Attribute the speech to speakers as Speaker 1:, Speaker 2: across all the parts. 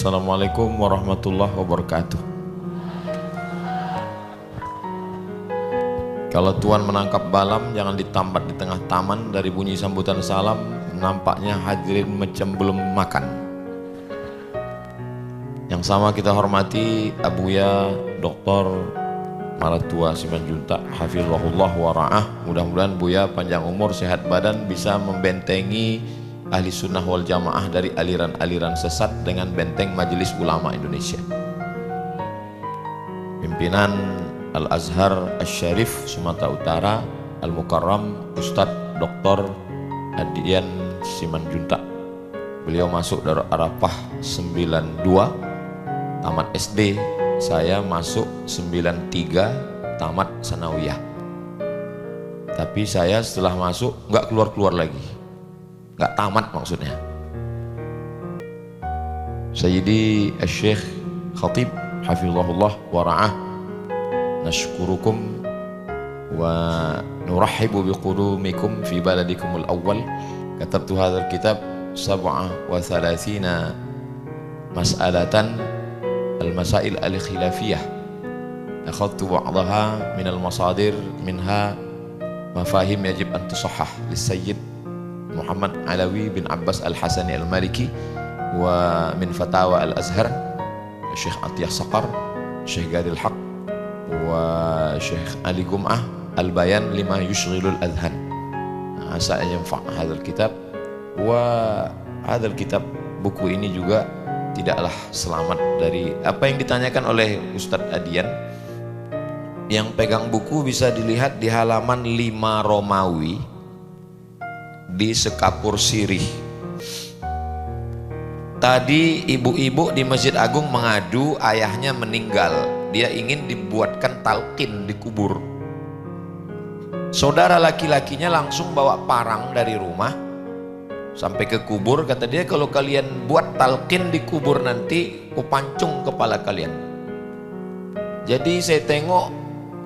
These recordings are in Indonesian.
Speaker 1: Assalamualaikum warahmatullahi wabarakatuh. Kalau Tuhan menangkap balam, jangan ditambat di tengah taman. Dari bunyi sambutan salam, nampaknya hadirin macam belum makan. Yang sama kita hormati Abuya Dr. Maratua Simanjuntak Hafizahullah wa ra'ah. Mudah-mudahan Buya panjang umur, sehat badan, bisa membentengi ahli sunnah wal jamaah dari aliran-aliran sesat dengan benteng Majelis Ulama Indonesia. Pimpinan Al-Azhar Asy-Syarif Sumatera Utara, Al-Mukarram Ustadz Dr. Adian Simanjuntak. Beliau masuk Darul Arafah 92, tamat SD. Saya masuk 93, tamat sanawiyah. Tapi saya setelah masuk nggak keluar-keluar lagi, nggak tamat maksudnya. Sayyidi Asy-Syaikh Khatib Hafizahullah wa ra'ah, nashkurukum wa nurahhibu biqudumikum fi baladikumul awwal. Katabtu hadzal kitab 37 mas'alatan al-masail al-khilafiyah. Akhadtu ba'daha min al-masadir minha mafahim yajib an tusahhah lis-Sayyid Muhammad Alawi bin Abbas Al-Hasani Al-Maliki wa min fatawa Al-Azhar Syekh Atiyah Saqar, Syekh Gadil Haq wa Syekh Ali Gum'ah Al-Bayan lima yushghilul adhan. Asa yanfa' hadzal kitab wa hadzal kitab. Buku ini juga tidaklah selamat dari apa yang ditanyakan oleh Ustadz Adian. Yang pegang buku bisa dilihat di halaman 5 Romawi di Sekapur Sirih. Tadi ibu-ibu di Masjid Agung mengadu ayahnya meninggal. Dia ingin dibuatkan talqin di kubur. Saudara laki-lakinya langsung bawa parang dari rumah sampai ke kubur. Kata dia, kalau kalian buat talqin di kubur nanti kupancung kepala kalian. Jadi saya tengok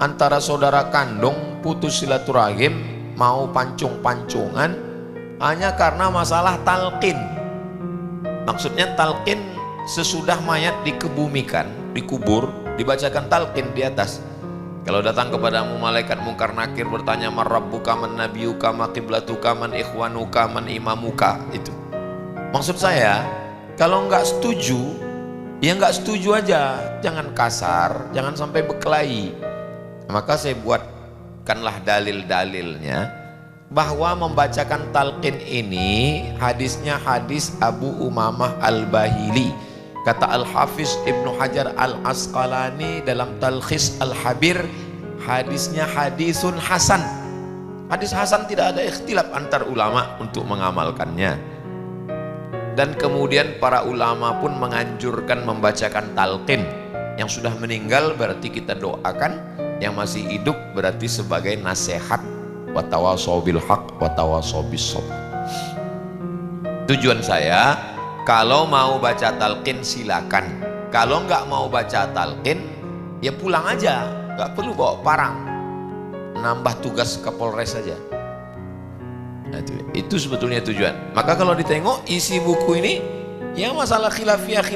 Speaker 1: antara saudara kandung putus silaturahim, mau pancung-pancungan hanya karena masalah talqin. Maksudnya talqin sesudah mayat dikebumikan, dikubur, dibacakan talqin di atas. Kalau datang kepadamu malaikat mungkar nakir bertanya, man rabbuka, man nabiyuka, ma qiblatuka, man ikhwanuka, man imamuka. Itu maksud saya, kalau nggak setuju ya nggak setuju aja, jangan kasar, jangan sampai berkelahi. Maka saya buatkanlah dalil-dalilnya bahwa membacakan talqin ini hadisnya hadis Abu Umamah Al-Bahili. Kata Al-Hafiz Ibnu Hajar Al-Asqalani dalam Talkhis Al-Habir, hadisnya hadisun hasan. Hadis hasan, tidak ada ikhtilaf antar ulama untuk mengamalkannya. Dan kemudian para ulama pun menganjurkan membacakan talqin. Yang sudah meninggal berarti kita doakan, yang masih hidup berarti sebagai nasihat. Wa tawassaw bil haq wa tawassaw bis sabr. Tujuan saya, kalau mau baca talqin silakan. Kalau nggak mau baca talqin ya pulang aja, nggak perlu bawa parang, nambah tugas Kapolres saja. Nah, itu sebetulnya tujuan. Maka kalau ditengok isi buku ini ya masalah khilafiyah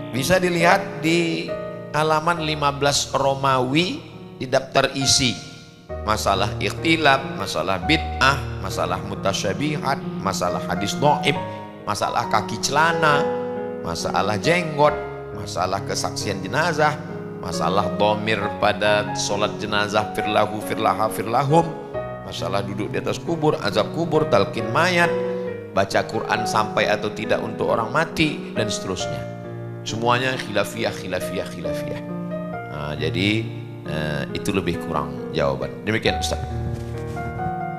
Speaker 1: bisa dilihat di halaman 15 Romawi di daftar isi. Masalah ikhtilaf, masalah bid'ah, masalah mutasyabihat, masalah hadis dhaif, masalah kaki celana, masalah jenggot, masalah kesaksian jenazah, masalah dhamir pada sholat jenazah, firlahu firlaha firlahum, masalah duduk di atas kubur, azab kubur, talqin mayat, baca Quran sampai atau tidak untuk orang mati, dan seterusnya. Semuanya khilafiyah. Nah, jadi itu lebih kurang jawaban. Demikian Ustaz.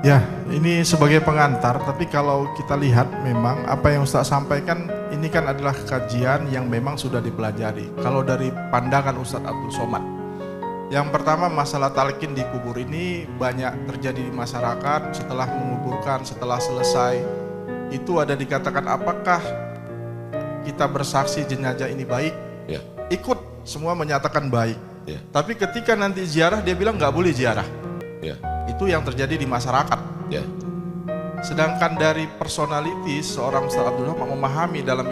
Speaker 2: Ya, ini sebagai pengantar, tapi kalau kita lihat memang apa yang Ustaz sampaikan ini kan adalah kajian yang memang sudah dipelajari. Kalau dari pandangan Ustaz Abdul Somad, yang pertama masalah talqin di kubur ini banyak terjadi di masyarakat. Setelah menguburkan, setelah selesai, itu ada dikatakan apakah kita bersaksi jenazah ini baik?
Speaker 1: Ya.
Speaker 2: Ikut semua menyatakan baik.
Speaker 1: Ya.
Speaker 2: Tapi ketika nanti ziarah dia bilang nggak boleh ziarah.
Speaker 1: Ya.
Speaker 2: Itu yang terjadi di masyarakat.
Speaker 1: Ya.
Speaker 2: Sedangkan dari personality seorang Ustaz Abdul Rahman memahami dalam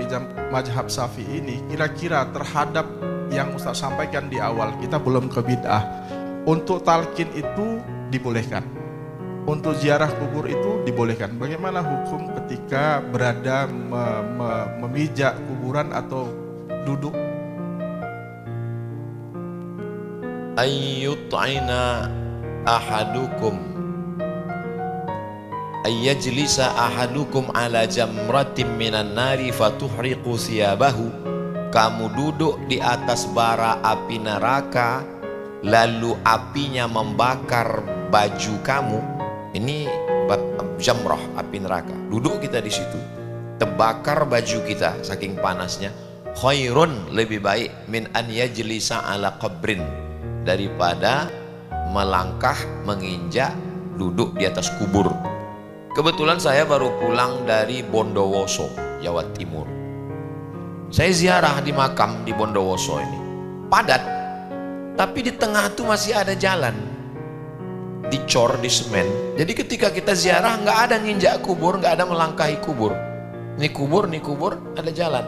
Speaker 2: mazhab Syafi'i ini, kira-kira terhadap yang Ustaz sampaikan di awal, kita belum ke bid'ah. Untuk talqin itu dibolehkan, untuk ziarah kubur itu dibolehkan. Bagaimana hukum ketika berada memijak kuburan atau duduk?
Speaker 1: Ayyut'ina ahadukum ayyajlisa ahadukum ala jamratin minan nari fatuhriqu siyabahu. Kamu duduk di atas bara api neraka lalu apinya membakar baju kamu. Ini jamrah, api neraka. Duduk kita di situ, terbakar baju kita saking panasnya. Khairun, lebih baik, min an yajlisa ala qabrin, daripada melangkah, menginjak, duduk di atas kubur. Kebetulan saya baru pulang dari Bondowoso, Jawa Timur. Saya ziarah di makam di Bondowoso ini. Padat, tapi di tengah itu masih ada jalan. Dicor, di semen. Jadi ketika kita ziarah nggak ada nginjak kubur, nggak ada melangkahi kubur. Ini kubur, ada jalan.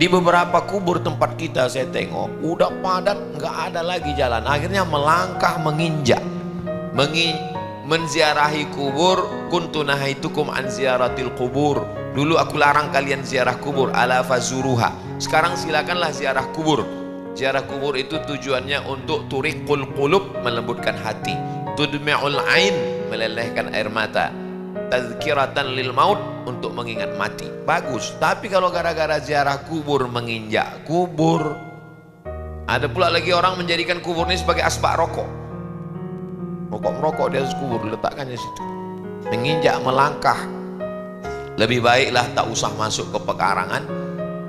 Speaker 1: Di beberapa kubur tempat kita saya tengok, udah padat, nggak ada lagi jalan. Akhirnya melangkah, menginjak. Menziarahi kubur. Kuntu nahaitukum an ziyaratil kubur. Dulu aku larang kalian ziarah kubur, ala fazuruha. Sekarang silakanlah ziarah kubur. Ziarah kubur itu tujuannya untuk turiqul qulub, melembutkan hati, tudmi'ul ain, melelehkan air mata, tazkiratan lil maut, untuk mengingat mati. Bagus. Tapi kalau gara-gara ziarah kubur menginjak kubur, ada pula lagi orang menjadikan kubur ini sebagai asbak rokok. Merokok di atas kubur, letakkannya di situ. Menginjak, melangkah. Lebih baiklah tak usah masuk ke pekarangan,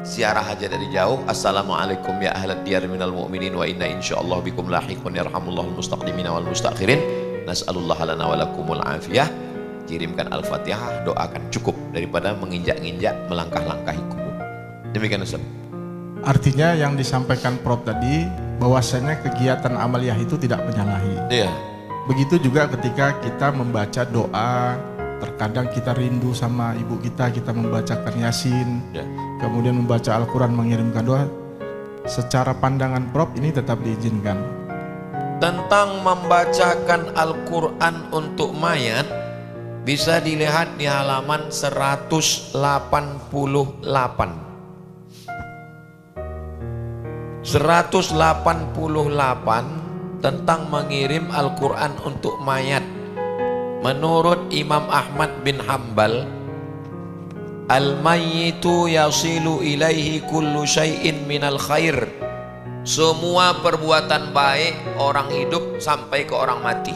Speaker 1: ziarah aja dari jauh. Assalamualaikum ya ahlad diyar minal mu'minin wa inna insyaallah bikum lahiqun yarhamullahul mustaqdimina wal mustakhirin. Nas'alullah lana wa lakumul afiyah. Kirimkan Al-Fatihah, doakan, cukup daripada menginjak-injak, melangkah-langkahi kubur. Demikian Ustaz.
Speaker 2: Artinya yang disampaikan Prof tadi, bahwasanya kegiatan amaliyah itu tidak menyalahi.
Speaker 1: Iya.
Speaker 2: Begitu juga ketika kita membaca doa, terkadang kita rindu sama ibu kita membacakan Yasin,
Speaker 1: Ya.
Speaker 2: kemudian membaca Al-Quran, mengirimkan doa. Secara pandangan Prof ini tetap diizinkan.
Speaker 1: Tentang membacakan Al-Quran untuk mayat, bisa dilihat di halaman 188. 188 tentang mengirim Al-Quran untuk mayat. Menurut Imam Ahmad bin Hambal, al-mayyitu yasilu ilaihi kullu syai'in minal khair. Semua perbuatan baik orang hidup sampai ke orang mati.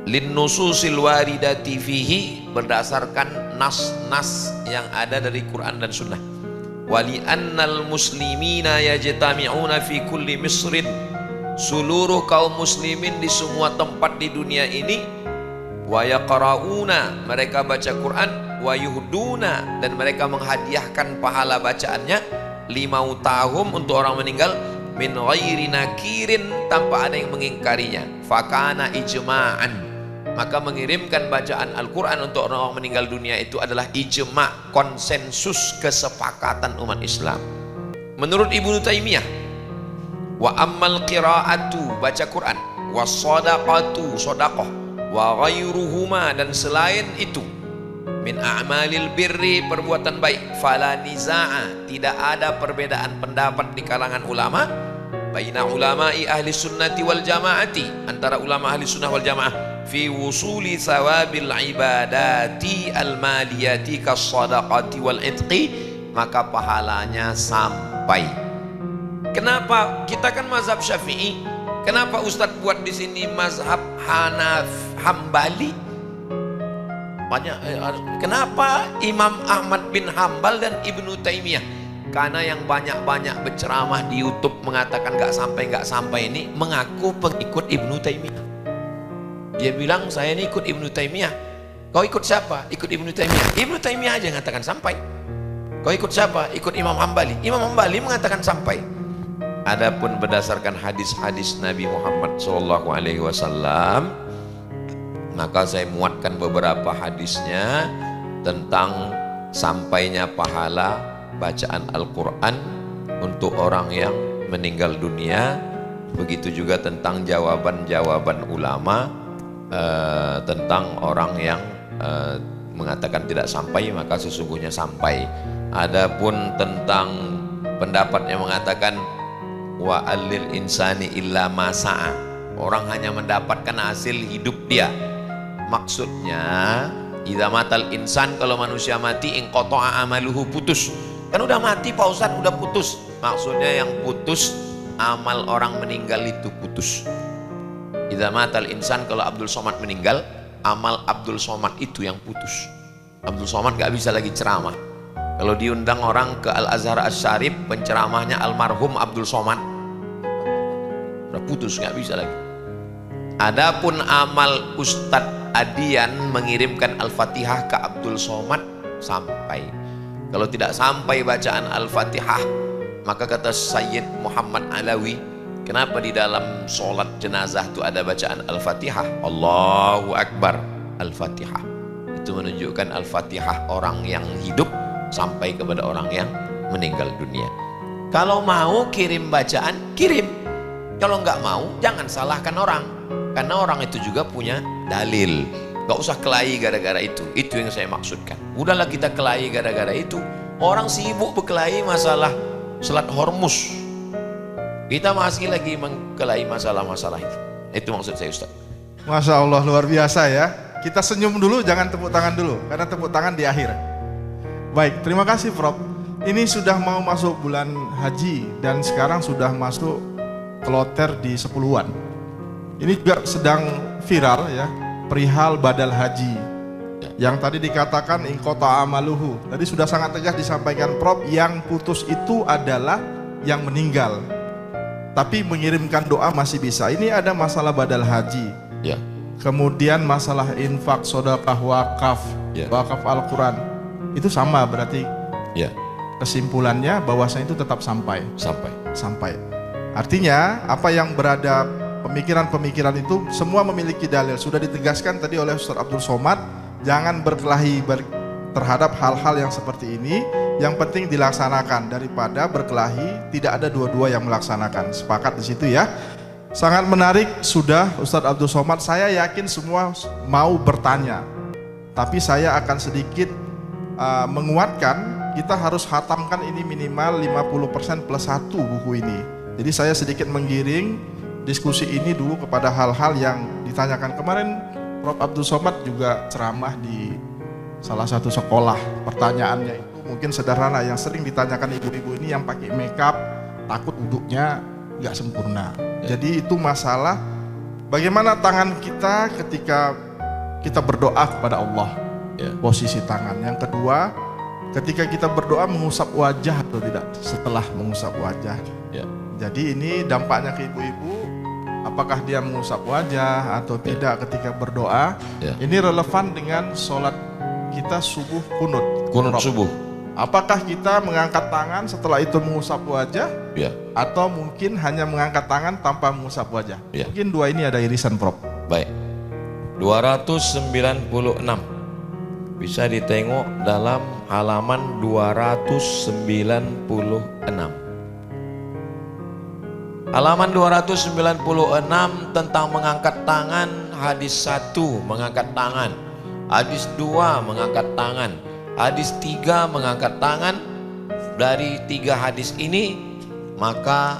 Speaker 1: Lin nususil waridati fihi, berdasarkan nas-nas yang ada dari Quran dan Sunnah. Wali annal muslimina yajtami'una fi kulli misrin, seluruh kaum muslimin di semua tempat di dunia ini, wa yaqra'una, mereka baca Quran, wa yuhduna, dan mereka menghadiahkan pahala bacaannya, 5 tahun untuk orang meninggal, min ghairi nakirin, tanpa ada yang mengingkarinya. Fakana ijma'an, maka mengirimkan bacaan Al-Quran untuk orang meninggal dunia itu adalah ijma', konsensus, kesepakatan umat Islam. Menurut Ibnu Taimiyah, wa ammal qira'atu, baca Quran, wa sadaqatu, sedekah, wa ghairuhuma, dan selain itu, min a'malil birri, perbuatan baik, fala niza'a, tidak ada perbedaan pendapat di kalangan ulama, baina ulama'i ahli sunnati wal jamaati, antara ulama ahli sunnah wal jamaah, fi wusuli sawabil ibadati al maliyati kas sadaqati wal itqi, maka pahalanya sampai. Kenapa kita kan mazhab Syafi'i? Kenapa Ustadz buat di sini mazhab Hambali? Banyak. Kenapa Imam Ahmad bin Hambal dan Ibnu Taimiyah? Karena yang banyak-banyak berceramah di YouTube mengatakan nggak sampai ini mengaku pengikut Ibnu Taimiyah. Dia bilang saya ini ikut Ibnu Taimiyah. Kau ikut siapa? Ikut Ibnu Taimiyah. Ibnu Taimiyah aja mengatakan sampai. Kau ikut siapa? Ikut Imam Hambali. Imam Hambali mengatakan sampai. Adapun berdasarkan hadis-hadis Nabi Muhammad SAW, Maka saya muatkan beberapa hadisnya tentang sampainya pahala bacaan Al-Quran untuk orang yang meninggal dunia. Begitu juga tentang jawaban-jawaban ulama tentang orang yang mengatakan tidak sampai, maka sesungguhnya sampai. Adapun tentang pendapat yang mengatakan wa alil insani illa ma sa'a, orang hanya mendapatkan hasil hidup dia, maksudnya idza matal insan, kalau manusia mati inqata'a amaluhu, putus. Kan udah mati Pak Ustadz, udah putus. Maksudnya yang putus amal orang meninggal itu putus. Idza matal insan, kalau Abdul Somad meninggal, amal Abdul Somad itu yang putus. Abdul Somad gak bisa lagi ceramah. Kalau diundang orang ke Al-Azhar Asy-Syarif, penceramahnya almarhum Abdul Somad, udah putus, gak bisa lagi. Adapun amal Ustadz Adian mengirimkan Al-Fatihah ke Abdul Somad, sampai. Kalau tidak sampai bacaan Al-Fatihah, maka kata Sayyid Muhammad Alawi, kenapa di dalam sholat jenazah itu ada bacaan Al-Fatihah? Allahu Akbar, Al-Fatihah. Itu menunjukkan Al-Fatihah orang yang hidup sampai kepada orang yang meninggal dunia. Kalau mau kirim bacaan, kirim. Kalau nggak mau, jangan salahkan orang. Karena orang itu juga punya dalil. Gak usah kelahi gara-gara itu. Itu yang saya maksudkan. Udahlah kita kelahi gara-gara itu. Orang sibuk berkelahi masalah Selat Hormuz. Kita masih lagi mengkelahi masalah-masalah itu. Itu maksud saya, Ustaz.
Speaker 2: Masya Allah, luar biasa ya. Kita senyum dulu, jangan tepuk tangan dulu, karena tepuk tangan di akhir. Baik, terima kasih Prof. Ini sudah mau masuk bulan haji dan sekarang sudah masuk kloter di 10-an. Ini juga sedang viral ya, perihal badal haji. Yang tadi dikatakan inqata amaluhu. Tadi sudah sangat tegas disampaikan Prof, yang putus itu adalah yang meninggal. Tapi mengirimkan doa masih bisa. Ini ada masalah badal haji.
Speaker 1: Ya.
Speaker 2: Kemudian masalah infak, sedekah, wakaf,
Speaker 1: Ya.
Speaker 2: wakaf Al-Quran. Itu sama berarti
Speaker 1: Ya,
Speaker 2: kesimpulannya bahwasanya itu tetap sampai. Artinya apa yang berada pemikiran-pemikiran itu semua memiliki dalil. Sudah ditegaskan tadi oleh Ustaz Abdul Somad, jangan berkelahi terhadap hal-hal yang seperti ini. Yang penting dilaksanakan daripada berkelahi tidak ada dua-dua yang melaksanakan. Sepakat di situ ya. Sangat menarik sudah Ustaz Abdul Somad. Saya yakin semua mau bertanya. Tapi saya akan sedikit menguatkan, kita harus hatamkan ini minimal 50% plus 1 buku ini. Jadi saya sedikit menggiring diskusi ini dulu kepada hal-hal yang ditanyakan. Kemarin Prof. Abdul Somad juga ceramah di salah satu sekolah. Pertanyaannya itu mungkin sederhana, yang sering ditanyakan ibu-ibu ini yang pakai makeup, takut duduknya nggak sempurna. Jadi itu masalah bagaimana tangan kita ketika kita berdoa kepada Allah. Posisi tangan. Yang kedua, ketika kita berdoa mengusap wajah atau tidak setelah mengusap wajah. Jadi ini dampaknya ke ibu-ibu, apakah dia mengusap wajah atau tidak ketika berdoa. Ini relevan dengan sholat kita subuh kunut
Speaker 1: subuh.
Speaker 2: Apakah kita mengangkat tangan setelah itu mengusap wajah, atau mungkin hanya mengangkat tangan tanpa mengusap wajah? Mungkin dua ini ada irisan, Prof.
Speaker 1: Baik. 296 bisa ditengok dalam halaman 296. Halaman 296 tentang mengangkat tangan. Hadis 1 mengangkat tangan, hadis 2 mengangkat tangan, hadis 3 mengangkat tangan. Dari 3 hadis ini maka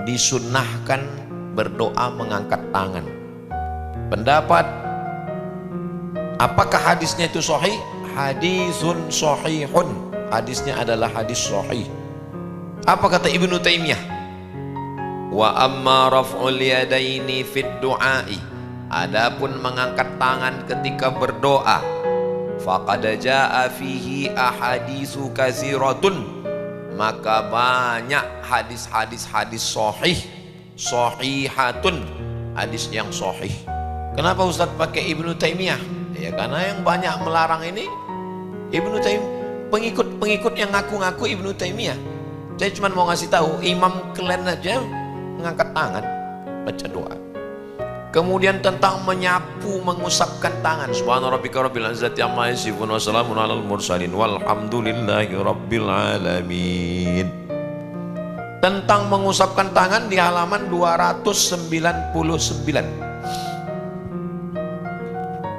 Speaker 1: disunnahkan berdoa mengangkat tangan. Pendapat apakah hadisnya itu sahih? Hadisun sahihun. Hadisnya adalah hadis sahih. Apa kata Ibnu Taimiyah? Wa amma raf'ul yadaini fid du'ai, adapun mengangkat tangan ketika berdoa, faqad jaa fihi ahaditsu katsiratun, maka banyak hadis-hadis sahih, sahihatun, hadis yang sahih. Kenapa Ustaz pakai Ibnu Taimiyah? Ya karena yang banyak melarang ini Ibnu Taimiyah, pengikut yang ngaku-ngaku Ibnu Taimiyah. Saya cuma mau ngasih tahu, imam kalian aja mengangkat tangan baca doa. Kemudian tentang menyapu, mengusapkan tangan. Subhana rabbika rabbil izzati amma yasifun wa salamun alal mursalin walhamdulillahi rabbil alamin. Tentang mengusapkan tangan di halaman 299.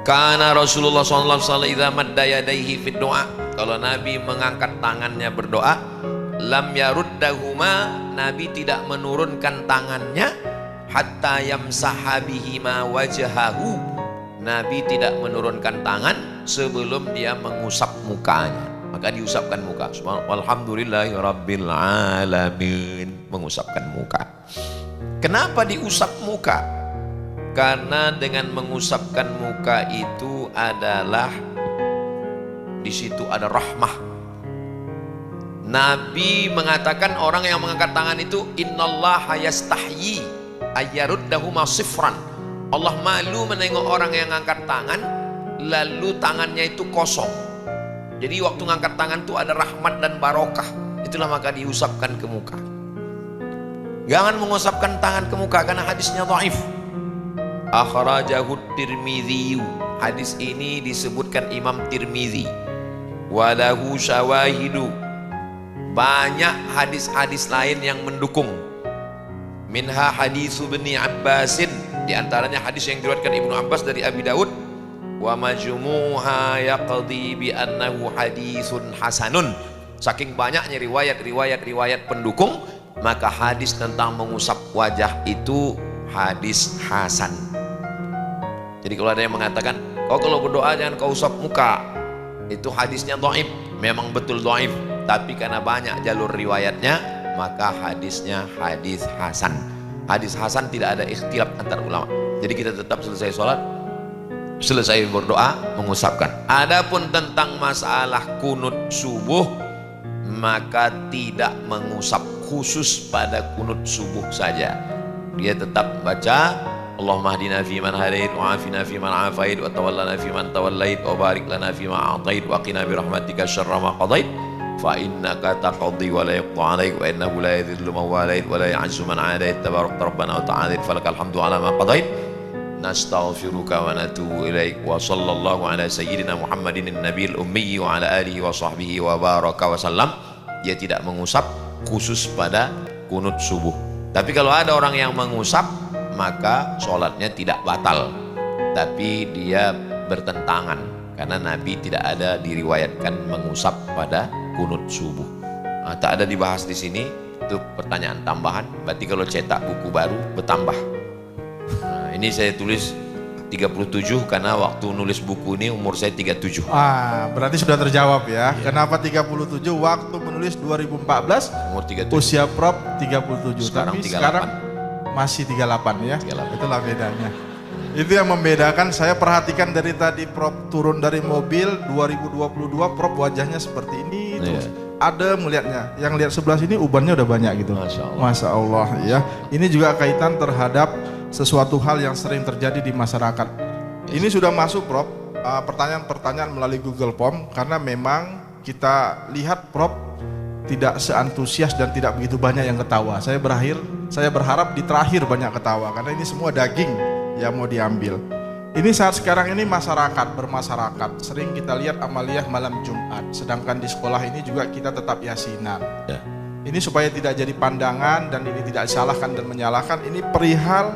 Speaker 1: Karena Rasulullah SAW idza madda yadayhi fid du'a, kalau Nabi mengangkat tangannya berdoa, lam yaruddahuma, Nabi tidak menurunkan tangannya, hatta yamsaha bihima wajhahu, Nabi tidak menurunkan tangan sebelum dia mengusap mukanya, maka diusapkan muka. Alhamdulillahi rabbil alamin, mengusapkan muka. Kenapa diusap muka? Karena dengan mengusapkan muka itu adalah di situ ada rahmah. Nabi mengatakan orang yang mengangkat tangan itu innallaha yastahyi ayyaruddahuma sifran. Allah malu menengok orang yang angkat tangan lalu tangannya itu kosong. Jadi waktu ngangkat tangan itu ada rahmat dan barokah. Itulah maka diusapkan ke muka. Jangan mengusapkan tangan ke muka karena hadisnya dhaif. Akhrajahu Tirmidzi, hadis ini disebutkan Imam Tirmidzi. Walahu syawahidu, banyak hadis-hadis lain yang mendukung. Minha hadisu Ibni Abbasin, diantaranya hadis yang diriwayatkan Ibnu Abbas dari Abi Daud. Wa majmuha yaqdi bi annahu hadisun hasanun. Saking banyaknya riwayat pendukung, maka hadis tentang mengusap wajah itu hadis hasan. Jadi kalau ada yang mengatakan, oh kalau berdoa jangan kau usap muka, itu hadisnya dhaif. Memang betul dhaif, tapi karena banyak jalur riwayatnya, maka hadisnya hadis hasan. Hadis hasan tidak ada ikhtilaf antar ulama. Jadi kita tetap selesai sholat, selesai berdoa, mengusapkan. Adapun tentang masalah kunut subuh, maka tidak mengusap, khusus pada kunut subuh saja. Dia tetap baca Allahumma hdina fi man hadait wa afina fi man afait wa tawallana fi man tawallait wa barik lana fi ma atait wa qina bi rahmatika syarra ma qadait fa innaka taqdi wa la yuqda 'alaik wa innahu la yadhillu man walait wa la ya'izzu man 'adait tabarakta rabbana wa ta'ala falakal hamdu 'ala ma qadait nastaghfiruka wa natubu ilaik wa sallallahu ala sayyidina Muhammadin nabiyil ummi wa ala alihi wa sahbihi wa baraka wa sallam. Dia tidak mengusap, khusus pada kunut subuh. Tapi kalau ada orang yang mengusap, maka sholatnya tidak batal, tapi dia bertentangan karena Nabi tidak ada diriwayatkan mengusap pada kunut subuh. Tak ada dibahas di sini. Itu pertanyaan tambahan. Berarti kalau cetak buku baru bertambah. Ini saya tulis 37 karena waktu nulis buku ini umur saya 37.
Speaker 2: Berarti sudah terjawab ya. Kenapa 37? Waktu menulis 2014
Speaker 1: umur 37.
Speaker 2: Usia Prof 37.
Speaker 1: Sekarang
Speaker 2: Tapi
Speaker 1: 38.
Speaker 2: sekarang masih 38 ya.
Speaker 1: 38.
Speaker 2: Itulah bedanya. Itu yang membedakan. Saya perhatikan dari tadi Prof turun dari mobil 2022, Prof wajahnya seperti ini terus. Ada melihatnya, yang lihat sebelah sini ubannya udah banyak gitu. Masya Allah ya. Ini juga kaitan terhadap sesuatu hal yang sering terjadi di masyarakat. Ini sudah masuk Prof pertanyaan-pertanyaan melalui Google Form, karena memang kita lihat Prof tidak seantusias dan tidak begitu banyak yang ketawa. Saya berharap di terakhir banyak ketawa, karena ini semua daging yang mau diambil. Ini saat sekarang ini bermasyarakat. Sering kita lihat amaliyah malam Jumat, sedangkan di sekolah ini juga kita tetap yasinan.
Speaker 1: Ya.
Speaker 2: Ini supaya tidak jadi pandangan dan ini tidak disalahkan dan menyalahkan. Ini perihal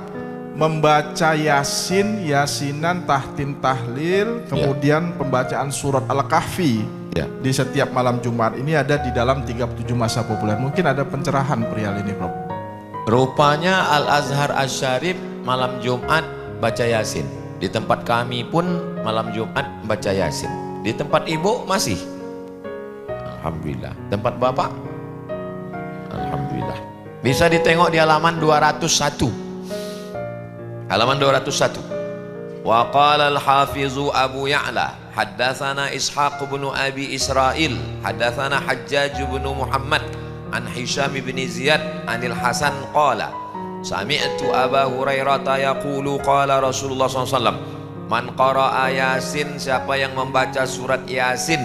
Speaker 2: membaca yasinan, tahtim, tahlil, kemudian pembacaan surat Al-Kahfi di setiap malam Jumat. Ini ada di dalam 37 masa populer. Mungkin ada pencerahan perihal ini, Prof.
Speaker 1: Rupanya Al-Azhar Asy-Syarif malam Jumat baca yasin. Di tempat kami pun malam Jumat baca yasin. Di tempat ibu masih. Alhamdulillah. Tempat bapak? Alhamdulillah. Bisa ditengok di halaman 201. Halaman 201. Wa qala al-hafizu Abu Ya'la haddatsana Ishaq bin Abi Israil haddatsana Hajjaj bin Muhammad an Hisham bin Ziyad anil Hasan qala sami'tu Aba Hurairah yaqulu qala Rasulullah SAW man qara'a Yasin, siapa yang membaca surat Yasin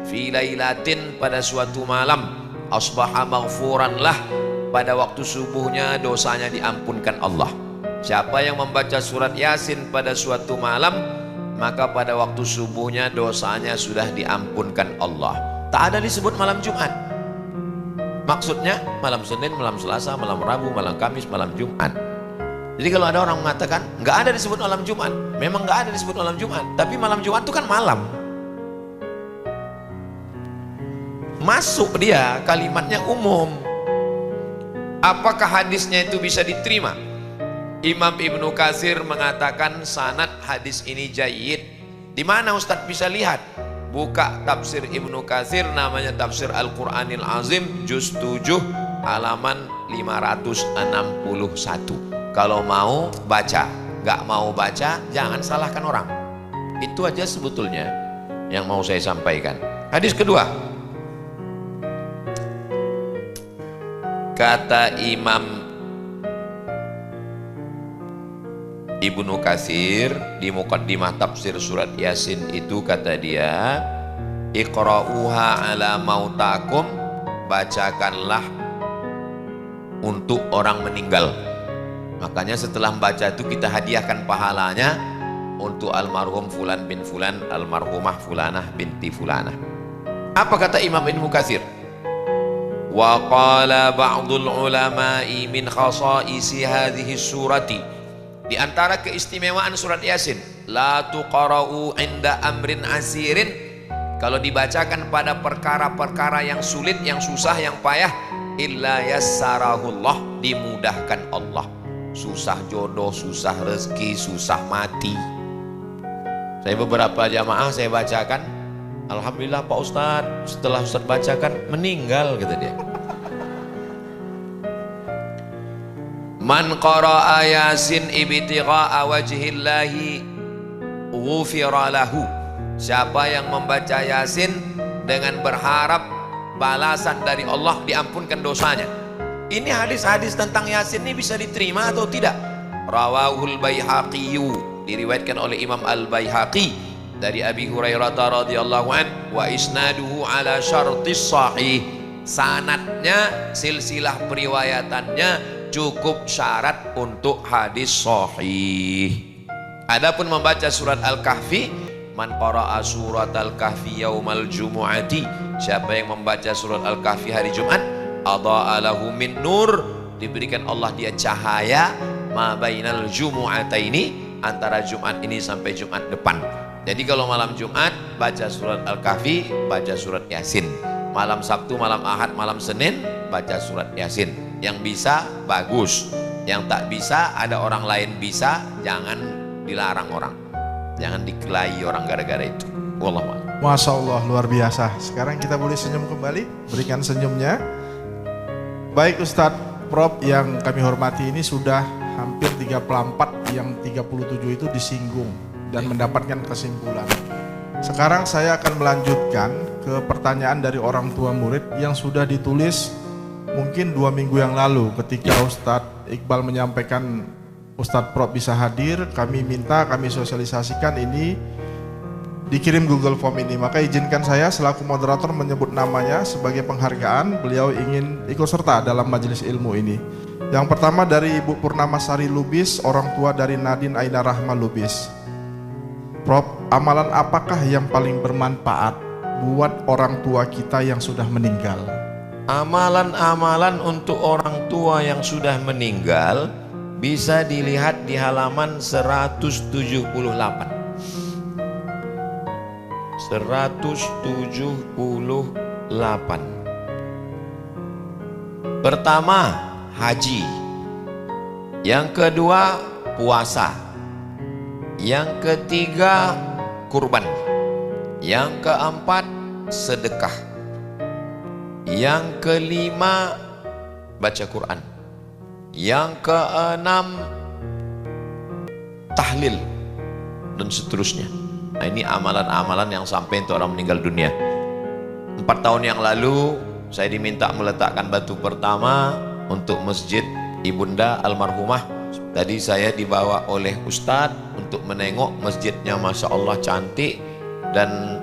Speaker 1: fi lailatin, pada suatu malam, asbaha maghfuran lah, pada waktu subuhnya dosanya diampunkan Allah. Siapa yang membaca surat Yasin pada suatu malam, maka pada waktu subuhnya dosanya sudah diampunkan Allah. Tak ada disebut malam Jumat. Maksudnya malam Senin, malam Selasa, malam Rabu, malam Kamis, malam Jumat. Jadi kalau ada orang mengatakan nggak ada disebut malam Jumat, memang nggak ada disebut malam Jumat, tapi malam Jumat itu kan malam. Masuk dia, kalimatnya umum. Apakah hadisnya itu bisa diterima? Imam Ibnu Katsir mengatakan sanad hadis ini jayyid. Di mana Ustadz bisa lihat? Buka tafsir Ibnu Katsir, namanya Tafsir Al-Qur'anil Azim, juz 7 halaman 561. Kalau mau baca, nggak mau baca jangan salahkan orang. Itu aja sebetulnya yang mau saya sampaikan. Hadis kedua, kata Imam Ibnu Katsir di muqaddimah tafsir surat Yasin itu, kata dia, iqra'uha ala mautakum, bacakanlah untuk orang meninggal. Makanya setelah membaca itu kita hadiahkan pahalanya untuk almarhum fulan bin fulan, almarhumah fulanah binti fulanah. Apa kata Imam Ibnu Katsir? Wa qala ba'dul ulama'i min khasaisi hadhihi surati, di antara keistimewaan surat Yasin, la tuqra'u inda amrin asirin, kalau dibacakan pada perkara-perkara yang sulit, yang susah, yang payah, illa yassarahullah, dimudahkan Allah. Susah jodoh, susah rezeki, susah mati. Saya beberapa jamaah saya bacakan, alhamdulillah Pak Ustadz, setelah Ustadz bacakan meninggal, kata dia. Man qara'a Yasin ibtigha'a wajhillahi ghufira lahu, siapa yang membaca Yasin dengan berharap balasan dari Allah, diampunkan dosanya. Ini hadis-hadis tentang Yasin ini bisa diterima atau tidak? Rawahul Baihaqi, diriwayatkan oleh Imam Al-Baihaqi dari Abi Hurairah radhiyallahu an, wa isnaduhu ala syartis sahih, sanadnya, silsilah periwayatannya cukup syarat untuk hadis sahih. Adapun membaca surat Al-Kahfi, man qara'a surat Al-Kahfi yaumal jumu'ati, siapa yang membaca surat Al-Kahfi hari Jumat, adha'a lahu min nur, diberikan Allah dia cahaya, ma bainal jumu'ataini, antara Jumat ini sampai Jumat depan. Jadi kalau malam Jumat baca surat Al-Kahfi, baca surat Yasin. Malam Sabtu, malam Ahad, malam Senin baca surat Yasin. Yang bisa bagus, yang tak bisa, ada orang lain bisa, jangan dilarang orang, jangan dikelahi orang gara-gara itu. Wallahu a'lam.
Speaker 2: Masya Allah, luar biasa. Sekarang kita boleh senyum kembali, berikan senyumnya. Baik Ustadz Prof yang kami hormati, ini sudah hampir 34 yang 37 itu disinggung dan mendapatkan kesimpulan. Sekarang saya akan melanjutkan ke pertanyaan dari orang tua murid yang sudah ditulis mungkin 2 minggu yang lalu ketika Ustadz Iqbal menyampaikan Ustadz Prof bisa hadir, kami sosialisasikan ini, dikirim Google Form ini. Maka izinkan saya selaku moderator menyebut namanya sebagai penghargaan beliau ingin ikut serta dalam majelis ilmu ini. Yang pertama dari Ibu Purnamasari Lubis, orang tua dari Nadine Aina Rahma Lubis. Prof, amalan apakah yang paling bermanfaat buat orang tua kita yang sudah meninggal?
Speaker 1: Amalan-amalan untuk orang tua yang sudah meninggal bisa dilihat di halaman 178. 178. Pertama, haji. Yang kedua, puasa. Yang ketiga, kurban. Yang keempat, sedekah. Yang kelima, baca Quran. Yang keenam, tahlil, dan seterusnya. Nah, ini amalan-amalan yang sampai untuk orang meninggal dunia. 4 tahun yang lalu saya diminta meletakkan batu pertama untuk masjid Ibunda almarhumah. Tadi saya dibawa oleh Ustadz untuk menengok masjidnya, masya Allah cantik, dan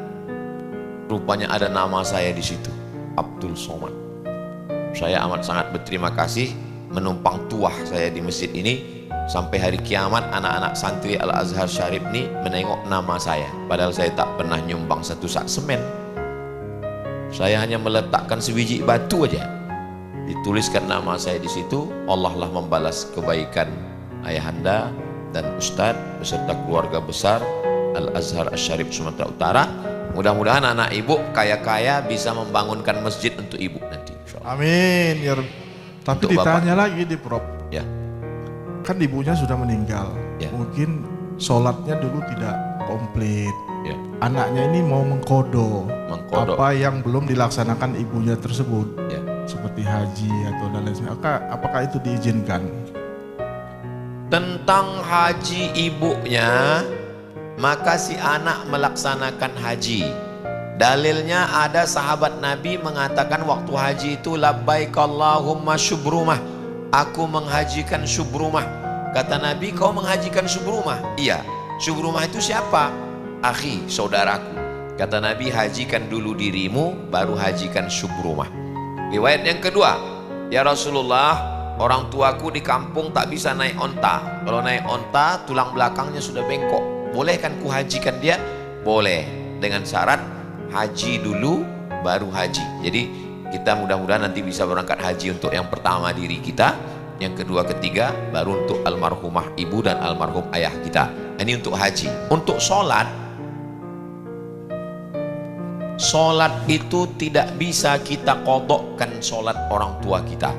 Speaker 1: rupanya ada nama saya di situ, Abdul Somad. Saya amat sangat berterima kasih menumpang tuah saya di masjid ini. Sampai hari kiamat anak-anak santri Al-Azhar Syarif ini menengok nama saya. Padahal saya tak pernah nyumbang satu sak semen. Saya hanya meletakkan sebiji batu aja. Dituliskan nama saya di situ. Allah lah membalas kebaikan ayahanda dan Ustadz beserta keluarga besar Al-Azhar Syarif Sumatera Utara. Mudah-mudahan anak ibu kaya-kaya bisa membangunkan masjid untuk ibu nanti.
Speaker 2: Amin. Ya. Tapi
Speaker 1: Untuk
Speaker 2: ditanya
Speaker 1: Bapak.
Speaker 2: lagi di Prof.
Speaker 1: Ya.
Speaker 2: Kan ibunya sudah meninggal.
Speaker 1: Ya.
Speaker 2: Mungkin sholatnya dulu tidak komplit.
Speaker 1: Ya.
Speaker 2: Anaknya ini mau mengkodok
Speaker 1: Mengkodok.
Speaker 2: apa yang belum dilaksanakan ibunya tersebut,
Speaker 1: Ya.
Speaker 2: seperti haji atau dan lain sebagainya. Apakah itu diizinkan?
Speaker 1: Tentang haji ibunya, maka si anak melaksanakan haji. Dalilnya ada sahabat Nabi mengatakan waktu haji itu labbaik Allahumma syubrumah, aku menghajikan syubrumah. Kata Nabi, kau menghajikan syubrumah? Iya. Syubrumah itu siapa? Akhi, saudaraku. Kata Nabi, hajikan dulu dirimu, baru hajikan syubrumah. Riwayat yang kedua, ya Rasulullah, orang tuaku di kampung tak bisa naik onta. Kalau naik onta, tulang belakangnya sudah bengkok. Boleh kan ku hajikan dia? Boleh, dengan syarat haji dulu baru haji. Jadi kita mudah-mudahan nanti bisa berangkat haji untuk yang pertama diri kita, yang kedua ketiga baru untuk almarhumah ibu dan almarhum ayah kita. Ini untuk haji. Untuk sholat itu tidak bisa kita kodokkan sholat orang tua kita.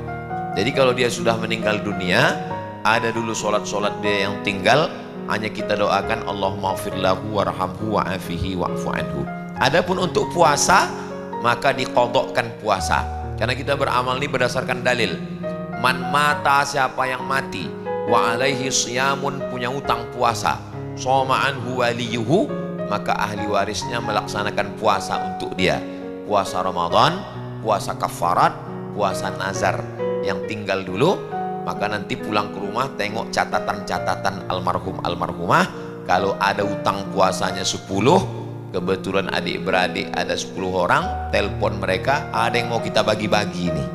Speaker 1: Jadi kalau dia sudah meninggal dunia, ada dulu sholat dia yang tinggal, hanya kita doakan Allahumma ighfir lahu warhamhu wa'afihi wa'fu anhu. Adapun untuk puasa, maka dikodokkan puasa. Karena kita beramal ini berdasarkan dalil. Man mata, siapa yang mati, wa alaihi siyamun, punya utang puasa, shoma anhu waliyuhu, maka ahli warisnya melaksanakan puasa untuk dia. Puasa Ramadan, puasa kafarat, puasa nazar. Yang tinggal dulu, maka nanti pulang ke rumah tengok catatan-catatan almarhum-almarhumah. Kalau ada utang puasanya 10, kebetulan adik-beradik ada 10 orang, telepon mereka, ada yang mau kita bagi-bagi nih.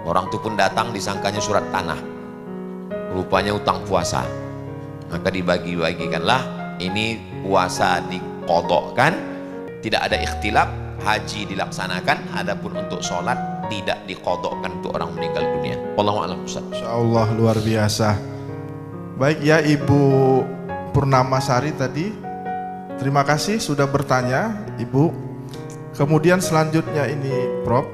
Speaker 1: Orang itu pun datang, disangkanya surat tanah, rupanya utang puasa. Maka dibagi-bagikanlah. Ini puasa dikodokkan, tidak ada ikhtilaf, haji dilaksanakan. Adapun untuk sholat tidak dikodokkan untuk orang meninggal dunia. Wallahu a'lam bishawab.
Speaker 2: Insyaallah luar biasa. Baik ya Ibu Purnamasari tadi, terima kasih sudah bertanya Ibu. Kemudian selanjutnya ini Prof,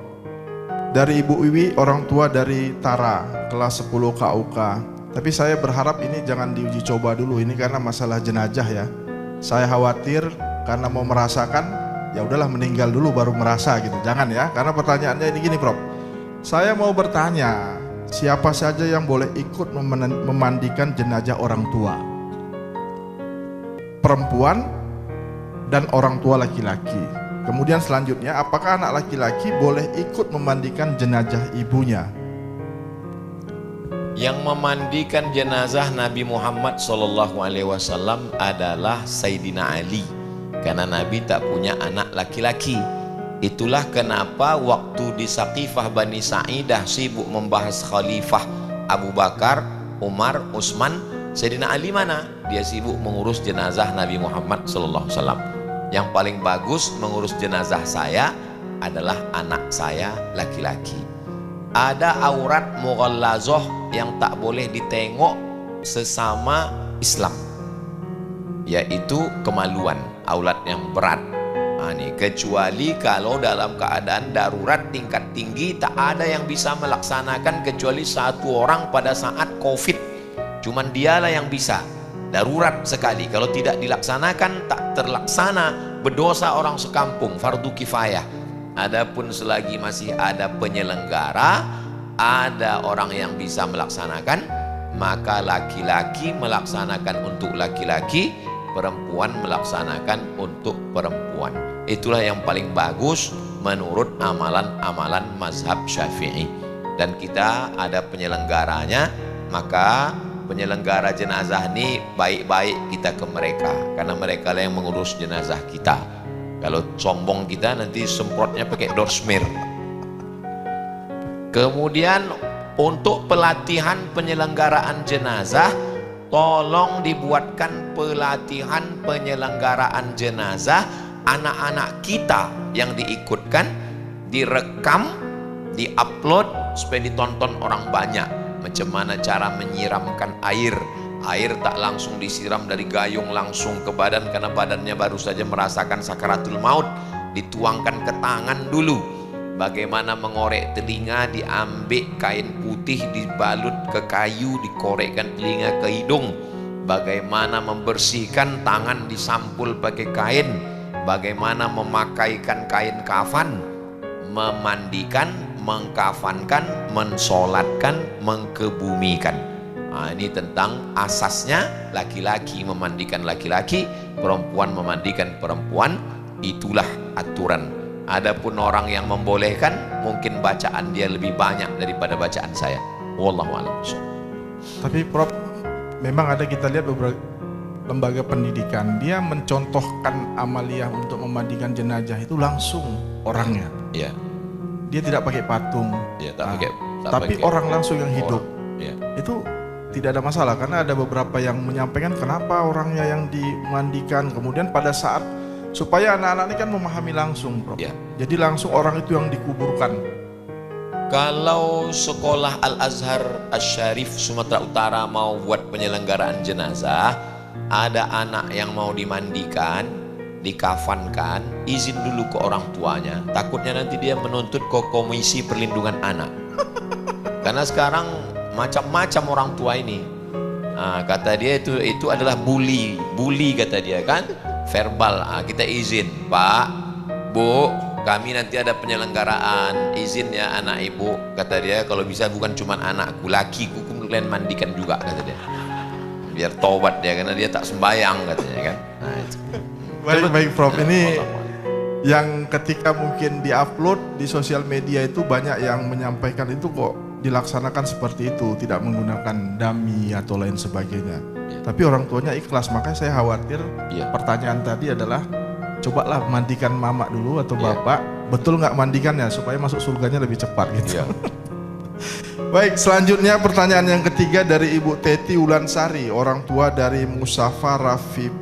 Speaker 2: dari Ibu Wiwi, orang tua dari Tara, kelas 10 KUK. Tapi saya berharap ini jangan diuji coba dulu, ini karena masalah jenazah ya. Saya khawatir karena mau merasakan, ya udahlah meninggal dulu baru merasa gitu. Jangan ya, karena pertanyaannya ini gini Prof. Saya mau bertanya, siapa saja yang boleh ikut memandikan jenazah orang tua? Perempuan dan orang tua laki-laki. Kemudian selanjutnya, apakah anak laki-laki boleh ikut memandikan jenazah ibunya?
Speaker 1: Yang memandikan jenazah Nabi Muhammad SAW adalah Sayyidina Ali, karena Nabi tak punya anak laki-laki. Itulah kenapa waktu di Saqifah Bani Sa'idah sibuk membahas Khalifah Abu Bakar, Umar, Utsman, Sayyidina Ali mana? Dia sibuk mengurus jenazah Nabi Muhammad SAW. Yang paling bagus mengurus jenazah saya adalah anak saya laki-laki. Ada aurat mughallazoh yang tak boleh ditengok sesama Islam, yaitu kemaluan, aurat yang berat. Kecuali kalau dalam keadaan darurat tingkat tinggi, tak ada yang bisa melaksanakan kecuali satu orang pada saat COVID. Cuman dialah yang bisa, darurat sekali. Kalau tidak dilaksanakan, tak terlaksana, berdosa orang sekampung, fardu kifayah. Adapun selagi masih ada penyelenggara, ada orang yang bisa melaksanakan, maka laki-laki melaksanakan untuk laki-laki, perempuan melaksanakan untuk perempuan. Itulah yang paling bagus menurut amalan-amalan mazhab Syafi'i. Dan kita ada penyelenggaranya, maka penyelenggara jenazah ini baik-baik kita ke mereka, karena mereka lah yang mengurus jenazah kita. Kalau sombong kita nanti semprotnya pakai dorsmir. Kemudian untuk pelatihan penyelenggaraan jenazah, tolong dibuatkan pelatihan penyelenggaraan jenazah. Anak-anak kita yang diikutkan direkam, diupload supaya ditonton orang banyak. Macam mana cara menyiramkan air. Air tak langsung disiram dari gayung langsung ke badan, karena badannya baru saja merasakan sakaratul maut. Dituangkan ke tangan dulu. Bagaimana mengorek telinga, diambil kain putih dibalut ke kayu, dikorekkan telinga ke hidung. Bagaimana membersihkan tangan, disampul pakai kain. Bagaimana memakaikan kain kafan, memandikan, mengkafankan, mensolatkan, mengkebumikan. Nah, ini tentang asasnya laki-laki memandikan laki-laki, perempuan memandikan perempuan. Itulah aturan. Adapun orang yang membolehkan, mungkin bacaan dia lebih banyak daripada bacaan saya. Wallahu a'lam.
Speaker 2: Tapi Prof, memang ada kita lihat beberapa lembaga pendidikan, dia mencontohkan amaliyah untuk memandikan jenazah itu langsung orangnya.
Speaker 1: Ya.
Speaker 2: Dia tidak pakai patung.
Speaker 1: Ya, tak pakai.
Speaker 2: Tapi orang langsung yang hidup.
Speaker 1: Ya.
Speaker 2: Itu tidak ada masalah, karena ada beberapa yang menyampaikan kenapa orangnya yang dimandikan. Kemudian pada saat supaya anak-anak ini kan memahami langsung, Prof.
Speaker 1: Ya.
Speaker 2: Jadi langsung orang itu yang dikuburkan.
Speaker 1: Kalau sekolah Al-Azhar Asy-Syarif Sumatera Utara mau buat penyelenggaraan jenazah, ada anak yang mau dimandikan, dikafankan, izin dulu ke orang tuanya. Takutnya nanti dia menuntut ke Komisi Perlindungan Anak. Karena sekarang macam-macam orang tua ini. Nah, kata dia itu adalah bully kata dia kan, verbal. Nah, kita izin, Pak, Bu, kami nanti ada penyelenggaraan, izin ya anak ibu, kata dia. Kalau bisa bukan cuma anakku, lakiku kalian mandikan juga, kata dia. Biar tobat dia, karena dia tak sembayang katanya kan. Nah, itu.
Speaker 2: Baik Prof, ini yang ketika mungkin diupload di sosial media itu banyak yang menyampaikan itu kok dilaksanakan seperti itu, tidak menggunakan dummy atau lain sebagainya.
Speaker 1: Ya.
Speaker 2: Tapi orang tuanya ikhlas, makanya saya khawatir.
Speaker 1: Ya.
Speaker 2: Pertanyaan tadi adalah, cobalah mandikan mama dulu atau
Speaker 1: Ya.
Speaker 2: bapak, betul nggak mandikannya supaya masuk surganya lebih cepat gitu.
Speaker 1: Ya.
Speaker 2: Baik, selanjutnya pertanyaan yang ketiga dari Ibu Teti Ulansari, orang tua dari Musafa Rafib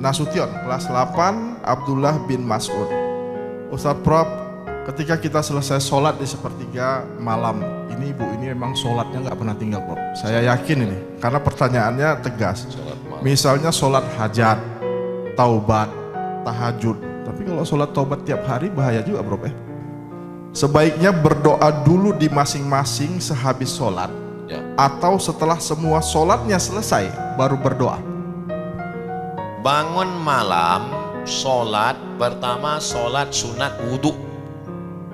Speaker 2: Nasution, kelas 8, Abdullah bin Mas'ud. Ustadz Prof, ketika kita selesai sholat di sepertiga malam, ini ibu ini memang sholatnya nggak pernah tinggal, Prof. Saya yakin ini, karena pertanyaannya tegas. Misalnya sholat hajat, taubat, tahajud. Tapi kalau sholat taubat tiap hari bahaya juga, Prof. Sebaiknya berdoa dulu di masing-masing sehabis sholat,
Speaker 1: Ya.
Speaker 2: atau setelah semua sholatnya selesai baru berdoa.
Speaker 1: Bangun malam, sholat pertama, sholat sunat wudhu.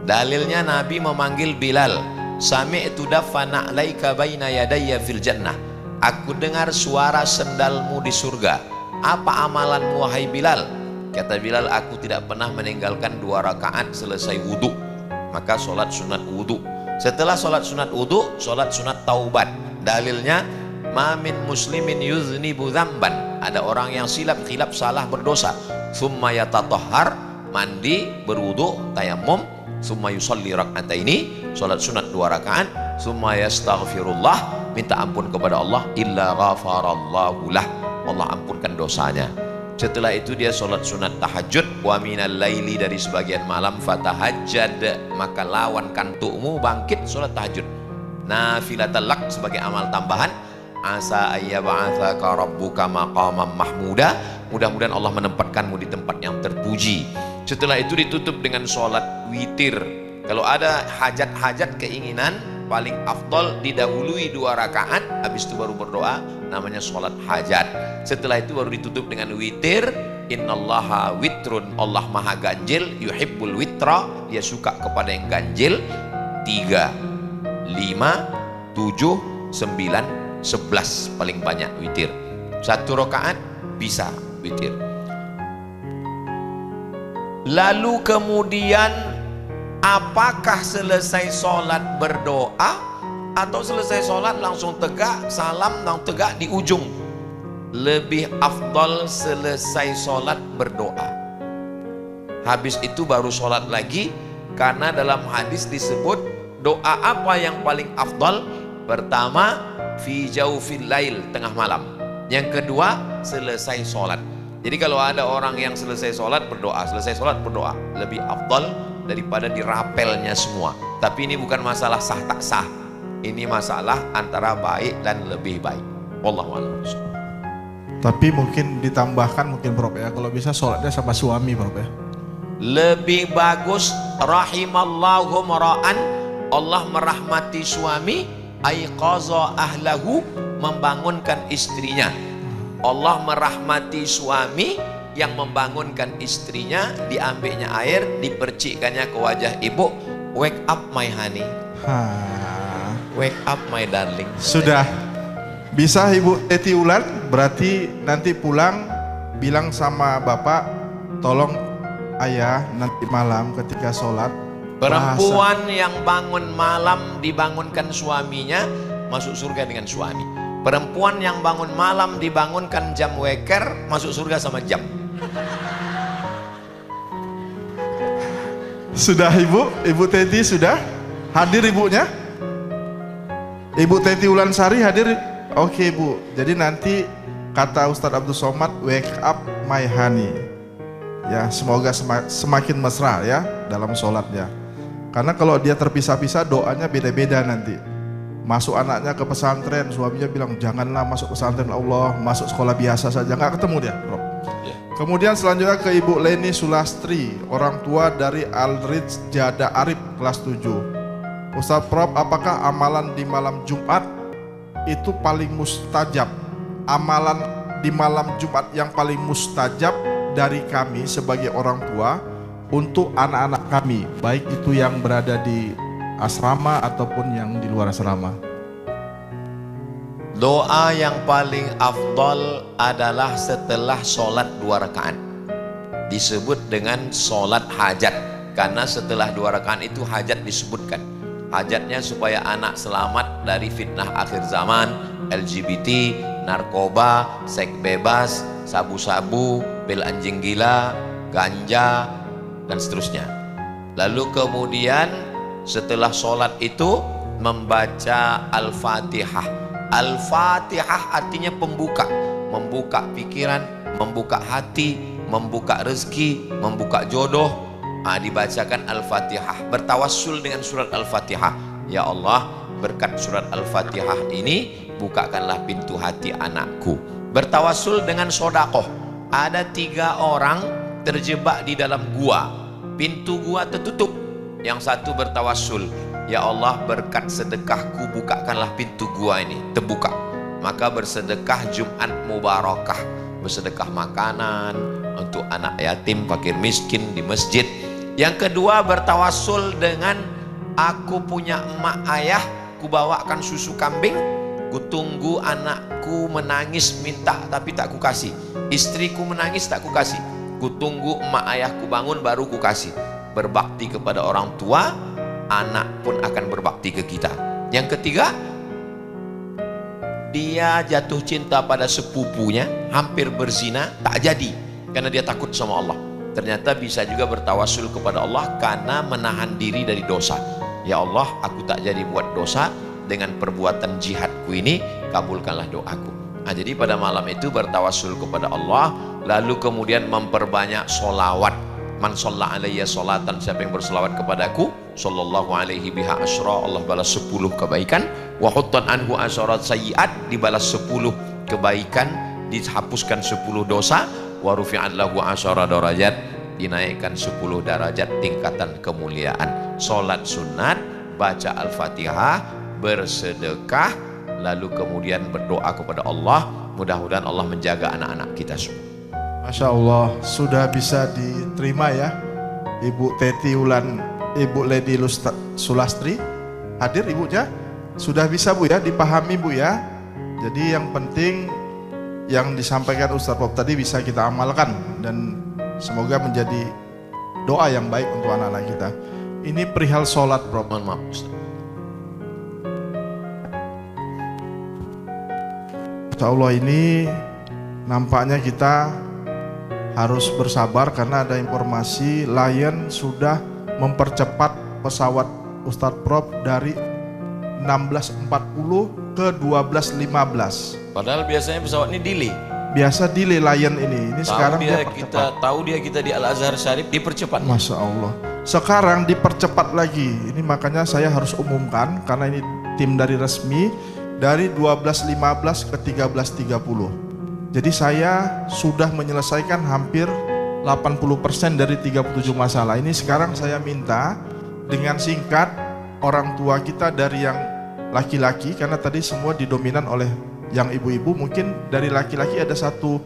Speaker 1: Dalilnya Nabi memanggil Bilal, sami'tu dafana alaika baina yadayya fil jannah. Aku dengar suara sendalmu di surga. Apa amalanmu wahai Bilal? Kata Bilal, aku tidak pernah meninggalkan 2 rakaat selesai wudhu. Maka sholat sunat wudhu. Setelah sholat sunat wudhu, sholat sunat taubat. Dalilnya, ma min muslimin yuznibu dzamban. Ada orang yang khilaf salah berdosa. Tsumma yatatahhar, mandi, berwudhu, tayammum, tsumma yusalli rak'ataini, sholat sunat 2 rakaat, tsumma yastaghfirullah, minta ampun kepada Allah, illa ghafarallahu lah, Allah ampunkan dosanya. Setelah itu dia sholat sunat tahajud, wa minal laili, dari sebagian malam, fatahajjad, maka lawan kantukmu, bangkit sholat tahajud. Nafilatal lak, sebagai amal tambahan, asa ayyab'atsaka rabbuka maqaman mahmuda, mudah-mudahan Allah menempatkanmu di tempat yang terpuji. Setelah itu ditutup dengan sholat witir. Kalau ada hajat-hajat keinginan, paling afdol didahului 2 rakaat, habis itu baru berdoa, namanya sholat hajat. Setelah itu baru ditutup dengan witir. Innallaha witrun, Allah maha ganjil, yuhibbul witra, dia suka kepada yang ganjil. 3, 5, 7, 9, 11 paling banyak witir. 1 rakaat bisa witir. Lalu kemudian, apakah selesai sholat berdoa atau selesai sholat langsung tegak, salam langsung tegak di ujung? Lebih afdal selesai sholat berdoa. Habis itu baru sholat lagi, karena dalam hadis disebut doa apa yang paling afdal? Pertama, fi jaufil lail, tengah malam. Yang kedua, selesai sholat. Jadi kalau ada orang yang selesai sholat berdoa, selesai sholat berdoa, lebih afdal daripada dirapelnya semua. Tapi ini bukan masalah sah tak sah, ini masalah antara baik dan lebih baik. Wallahu a'lam.
Speaker 2: Tapi mungkin ditambahkan mungkin Prof ya, kalau bisa sholatnya sama suami Prof ya.
Speaker 1: Lebih bagus, rahimallahu mara'an, Allah merahmati suami, aiqaza ahlahu, membangunkan istrinya. Allah merahmati suami yang membangunkan istrinya, diambilnya air, dipercikkannya ke wajah ibu. Wake up my honey, wake up my darling.
Speaker 2: Sudah bisa Ibu Teti Ulan, berarti nanti pulang bilang sama Bapak, tolong ayah nanti malam ketika sholat,
Speaker 1: Perempuan yang bangun malam dibangunkan suaminya, masuk surga dengan suami. Perempuan yang bangun malam dibangunkan jam weker, masuk surga sama jam.
Speaker 2: Sudah Ibu Teti sudah hadir ibunya? Ibu Teti Ulansari hadir? Oke Bu, jadi nanti kata Ustadz Abdul Somad, wake up my honey. Ya, semoga semakin mesra ya dalam sholatnya. Karena kalau dia terpisah-pisah doanya beda-beda nanti. Masuk anaknya ke pesantren, suaminya bilang janganlah masuk pesantren Allah, masuk sekolah biasa saja, nggak ketemu dia, Prof.
Speaker 1: Ya.
Speaker 2: Kemudian selanjutnya ke Ibu Leni Sulastri, orang tua dari Alridge Jada Arif kelas 7. Ustaz Prof, apakah amalan di malam Jumat itu paling mustajab? Amalan di malam Jumat yang paling mustajab dari kami sebagai orang tua untuk anak-anak kami, baik itu yang berada di asrama ataupun yang di luar asrama.
Speaker 1: Doa yang paling afdal adalah setelah sholat 2 rakaat. Disebut dengan sholat hajat, karena setelah 2 rakaat itu hajat disebutkan. Hajatnya supaya anak selamat dari fitnah akhir zaman, LGBT, narkoba, seks bebas, sabu-sabu, pil anjing gila, ganja, dan seterusnya. Lalu kemudian setelah sholat itu membaca Al-Fatihah. Al-Fatihah artinya pembuka, membuka pikiran, membuka hati, membuka rezeki, membuka jodoh. Dibacakan Al-Fatihah, bertawassul dengan surat Al-Fatihah. Ya Allah, berkat surat Al-Fatihah ini bukakanlah pintu hati anakku. Bertawassul dengan sodakoh. Ada 3 orang terjebak di dalam gua, pintu gua tertutup. Yang satu bertawassul, ya Allah, berkat sedekahku bukakanlah pintu gua ini, terbuka. Maka bersedekah Jumat Mubarakah, bersedekah makanan untuk anak yatim, fakir miskin di masjid. Yang kedua bertawassul dengan, aku punya emak ayah, ku bawakan susu kambing, ku tunggu anakku menangis minta tapi tak ku kasih, istriku menangis tak ku kasih, ku tunggu emak ayahku bangun baru ku kasih. Berbakti kepada orang tua, anak pun akan berbakti ke kita. Yang ketiga, dia jatuh cinta pada sepupunya, hampir berzina, tak jadi karena dia takut sama Allah. Ternyata bisa juga bertawassul kepada Allah karena menahan diri dari dosa. Ya Allah, aku tak jadi buat dosa, dengan perbuatan jihadku ini kabulkanlah doaku. Jadi pada malam itu bertawassul kepada Allah, lalu kemudian memperbanyak sholawat. Man shalla alayya sholatan, siapa yang berselawat kepadaku, sallallahu alaihi biha asyra, Allah balas 10 kebaikan. Wa huttan anhu asyarat sayyiat, dibalas 10 kebaikan, dihapuskan 10 dosa. Wa rufi'at lahu asyara darajat, dinaikkan 10 derajat tingkatan kemuliaan. Salat sunat, baca Al-Fatihah, bersedekah, lalu kemudian berdoa kepada Allah. Mudah-mudahan Allah menjaga anak-anak kita semua.
Speaker 2: Masya Allah, sudah bisa diterima ya Ibu Teti Ulan, Ibu Ledi Sulastri. Hadir ibunya? Sudah bisa Bu ya, dipahami Bu ya. Jadi yang penting yang disampaikan Ustaz Prof tadi bisa kita amalkan, dan semoga menjadi doa yang baik untuk anak-anak kita. Ini perihal sholat Prof.
Speaker 1: Mohon maaf Ustaz.
Speaker 2: Insya Allah ini nampaknya kita harus bersabar karena ada informasi Lion sudah mempercepat pesawat Ustadz Prof dari 16.40 ke 12.15.
Speaker 1: Padahal biasanya pesawat ini delay.
Speaker 2: Biasa delay Lion ini sekarang dia
Speaker 1: kita tahu kita di Al Azhar Syarif dipercepat.
Speaker 2: Masya Allah. Sekarang dipercepat lagi. Ini makanya saya harus umumkan karena ini tim dari resmi dari 12.15 ke 13.30. Jadi saya sudah menyelesaikan hampir 80% dari 37 masalah. Ini sekarang saya minta dengan singkat orang tua kita dari yang laki-laki, karena tadi semua didominan oleh yang ibu-ibu. Mungkin dari laki-laki ada satu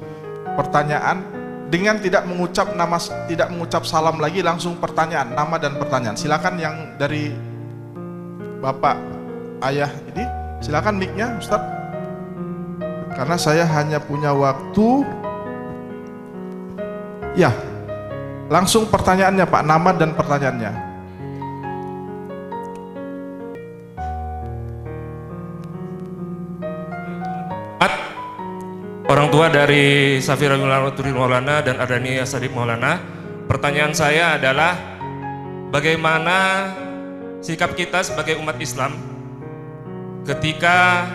Speaker 2: pertanyaan dengan tidak mengucap nama, tidak mengucap salam lagi, langsung pertanyaan, nama dan pertanyaan. Silakan yang dari bapak ayah ini, silakan mic-nya Ustadz. Karena saya hanya punya waktu. Ya, langsung pertanyaannya Pak, nama dan pertanyaannya.
Speaker 3: Orang tua dari Safira Yulatul Maulana dan Ardani Asadib Maulana. Pertanyaan saya adalah bagaimana sikap kita sebagai umat Islam ketika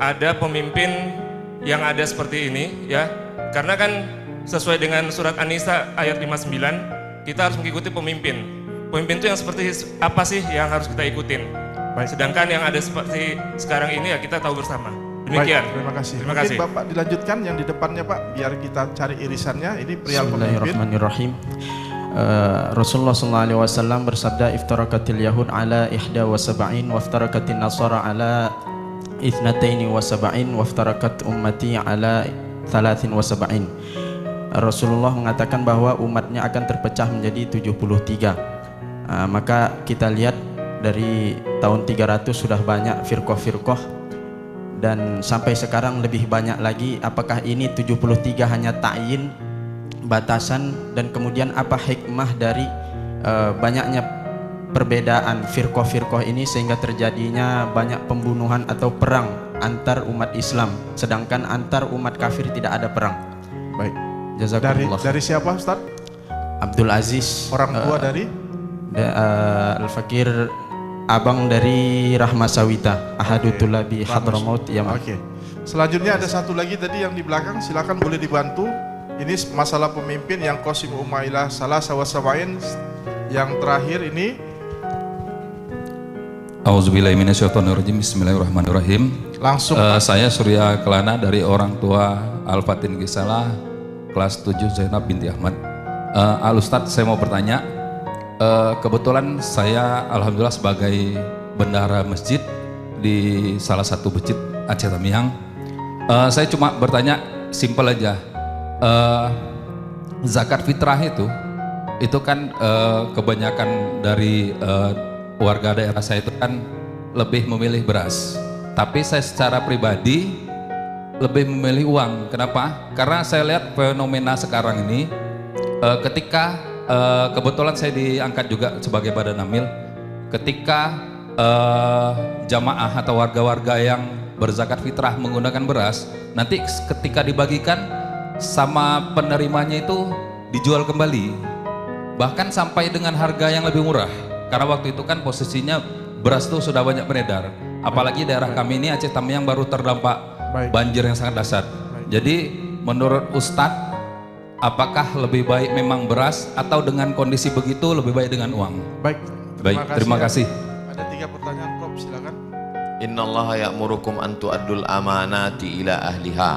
Speaker 3: ada pemimpin yang ada seperti ini, ya? Karena kan sesuai dengan surat An-Nisa ayat 59, kita harus mengikuti pemimpin. Pemimpin itu yang seperti apa sih yang harus kita ikutin?
Speaker 2: Baik.
Speaker 3: Sedangkan yang ada seperti sekarang ini ya kita tahu bersama. Demikian.
Speaker 2: Baik, terima kasih.
Speaker 3: Terima
Speaker 2: Mungkin
Speaker 3: kasih.
Speaker 2: Bapak dilanjutkan yang di depannya Pak, biar kita cari irisannya. Ini perihal pemimpin.
Speaker 4: Bismillahirrahmanirrahim. Rasulullah SAW bersabda, iftarakatil yahud ala ihda wa sab'in wa iftarakatil nasara ala ithnataini wa sab'in wa iftarakat ummati ala thalathin wa sab'in. Rasulullah mengatakan bahwa umatnya akan terpecah menjadi 73. Maka kita lihat dari tahun 300 sudah banyak firqah-firqah dan sampai sekarang lebih banyak lagi. Apakah ini 73 hanya ta'yin, batasan, dan kemudian apa hikmah dari banyaknya perbedaan firqah-firqah ini sehingga terjadinya banyak pembunuhan atau perang antar umat Islam, sedangkan antar umat kafir tidak ada perang.
Speaker 2: Baik.
Speaker 4: Jazakumullah.
Speaker 2: Dari siapa Ustaz?
Speaker 4: Abdul Aziz.
Speaker 2: Orang tua dari?
Speaker 4: Al-Fakir, abang dari Rahma Sawita, Ahadutulabi Hadramaut Yaman.
Speaker 2: Oke. Selanjutnya ada satu lagi tadi yang di belakang, silakan boleh dibantu. Ini masalah pemimpin yang Qasim Umailah salah sawasawain. Yang terakhir ini.
Speaker 5: Auzubillahiminasyaitonirrajim. Bismillahirrahmanirrahim.
Speaker 2: Langsung.
Speaker 5: Saya Surya Kelana dari orang tua Al-Fatin Gisala kelas 7 Zainab binti Ahmad. Al Ustadz, saya mau bertanya. Kebetulan saya alhamdulillah sebagai bendahara masjid di salah satu masjid Aceh Tamiang. Saya cuma bertanya simpel aja. Zakat fitrah itu kan kebanyakan dari warga daerah saya itu kan lebih memilih beras. Tapi saya secara pribadi lebih memilih uang. Kenapa? Karena saya lihat fenomena sekarang ini ketika kebetulan saya diangkat juga sebagai badan amil. Ketika jamaah atau warga-warga yang berzakat fitrah menggunakan beras, nanti ketika dibagikan sama penerimanya itu dijual kembali, bahkan sampai dengan harga yang lebih murah. Karena waktu itu kan posisinya beras itu sudah banyak beredar. Apalagi daerah kami ini Aceh Tamiang baru terdampak banjir yang sangat dahsyat. Jadi menurut Ustadz, apakah lebih baik memang beras atau dengan kondisi begitu lebih baik dengan uang?
Speaker 2: Baik.
Speaker 5: Terima kasih.
Speaker 2: Ada 3 pertanyaan Prof, silakan.
Speaker 1: Innallaha ya'murukum an tu'addul amanati ila ahliha.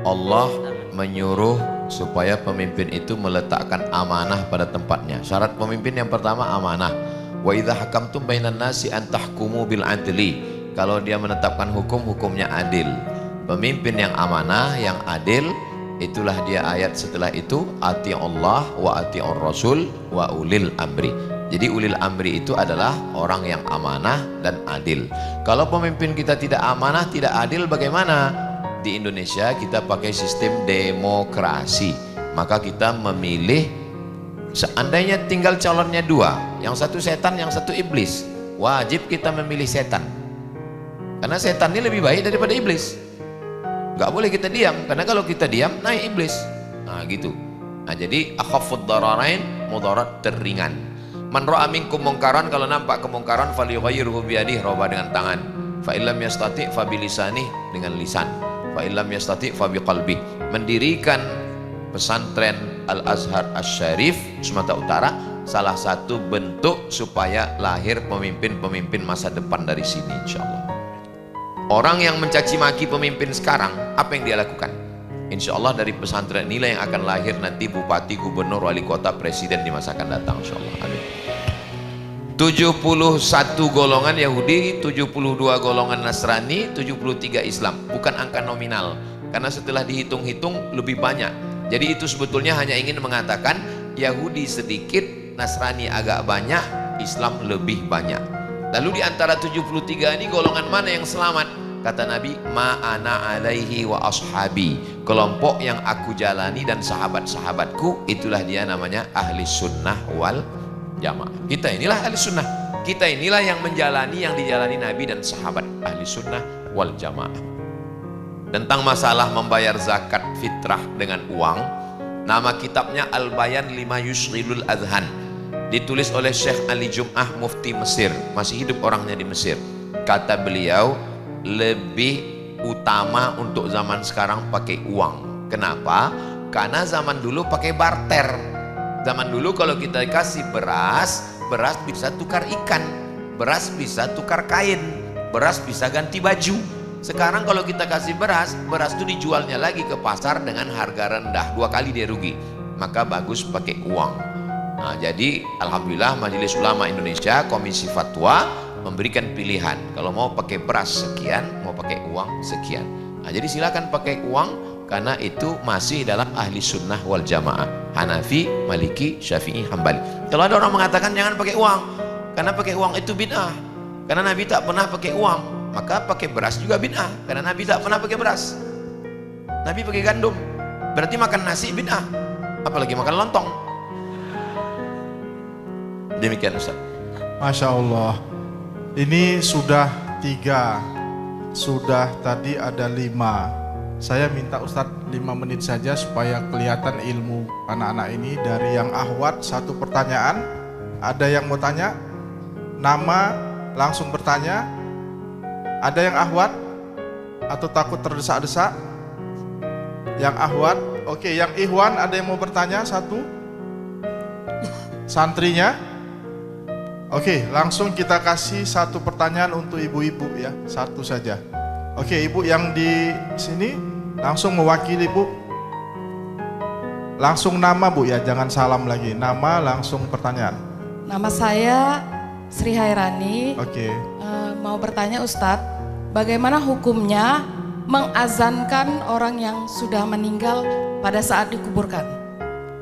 Speaker 1: Allah menyuruh supaya pemimpin itu meletakkan amanah pada tempatnya. Syarat pemimpin yang pertama amanah. Wa idza hakamtum bainan nasi an tahkumu bil adli. Kalau dia menetapkan hukum, hukumnya adil. Pemimpin yang amanah, yang adil, itulah dia ayat setelah itu, ati'ullah wa ati'ur rasul wa ulil amri. Jadi ulil amri itu adalah orang yang amanah dan adil. Kalau pemimpin kita tidak amanah, tidak adil, bagaimana? Di Indonesia kita pakai sistem demokrasi. Maka kita memilih, seandainya tinggal calonnya 2, yang satu setan, yang satu iblis, wajib kita memilih setan. Karena setan ini lebih baik daripada iblis. Gak boleh kita diam, karena kalau kita diam naik iblis. Nah gitu. Nah jadi akhafud dararain, mudarat teringan. Man ra'a minkum mungkaran, kalau nampak kemungkaran falyughayyirhu biyadihi, rubah dengan tangan. Fa illam yastati' fa bilisanih, dengan lisan. fa illam yastati fa biqalbi. Mendirikan pesantren Al-Azhar Asy-Syarif Sumatera Utara salah satu bentuk supaya lahir pemimpin-pemimpin masa depan dari sini, insyaallah. Orang yang mencaci maki pemimpin sekarang, apa yang dia lakukan? Insyaallah dari pesantren inilah yang akan lahir nanti bupati, gubernur, wali kota, presiden di masa akan datang, insyaallah. Amin. 71 golongan Yahudi, 72 golongan Nasrani, 73 Islam. Bukan angka nominal, karena setelah dihitung-hitung lebih banyak. Jadi itu sebetulnya hanya ingin mengatakan Yahudi sedikit, Nasrani agak banyak, Islam lebih banyak. Lalu di antara 73 ini golongan mana yang selamat? Kata Nabi, ma'ana alaihi wa ashabi. Kelompok yang aku jalani dan sahabat-sahabatku, itulah dia namanya ahli sunnah wal jamaah. Kita inilah ahli sunnah. Kita inilah yang menjalani yang dijalani Nabi dan sahabat, ahli sunnah wal jamaah. Tentang masalah membayar zakat fitrah dengan uang, nama kitabnya Al-Bayan Lima Yushghilul Adhan, ditulis oleh Syekh Ali Jum'ah, mufti Mesir, masih hidup orangnya di Mesir. Kata beliau, lebih utama untuk zaman sekarang pakai uang. Kenapa? Karena zaman dulu pakai barter. Zaman dulu kalau kita kasih beras, beras bisa tukar ikan, beras bisa tukar kain, beras bisa ganti baju. Sekarang kalau kita kasih beras, beras itu dijualnya lagi ke pasar dengan harga rendah, 2 kali dia rugi. Maka bagus pakai uang. Nah, jadi alhamdulillah Majelis Ulama Indonesia Komisi Fatwa memberikan pilihan, kalau mau pakai beras sekian, mau pakai uang sekian. Nah, jadi silakan pakai uang, karena itu masih dalam ahli sunnah wal jamaah, Hanafi, Maliki, Syafi'i, Hambali. Kalau ada orang mengatakan jangan pakai uang karena pakai uang itu bid'ah, karena Nabi tak pernah pakai uang, maka pakai beras juga bid'ah, karena Nabi tak pernah pakai beras. Nabi pakai gandum, berarti makan nasi bid'ah, apalagi makan lontong. Demikian Ustaz.
Speaker 2: Masya Allah. Ini sudah 3, sudah tadi ada 5. Saya minta Ustadz 5 menit saja supaya kelihatan ilmu anak-anak ini. Dari yang ahwat 1 pertanyaan, ada yang mau tanya, nama langsung bertanya. Ada yang ahwat atau takut terdesak-desak? Yang ahwat, oke. Yang ikhwan ada yang mau bertanya 1? Santrinya? Oke, langsung kita kasih 1 pertanyaan untuk ibu-ibu ya, 1 saja. Oke, ibu yang di sini langsung mewakili Bu. Langsung nama Bu ya, jangan salam lagi. Nama langsung pertanyaan.
Speaker 6: Nama saya Sri Hairani.
Speaker 2: Oke.
Speaker 6: Mau bertanya Ustadz, bagaimana hukumnya mengazankan orang yang sudah meninggal pada saat dikuburkan?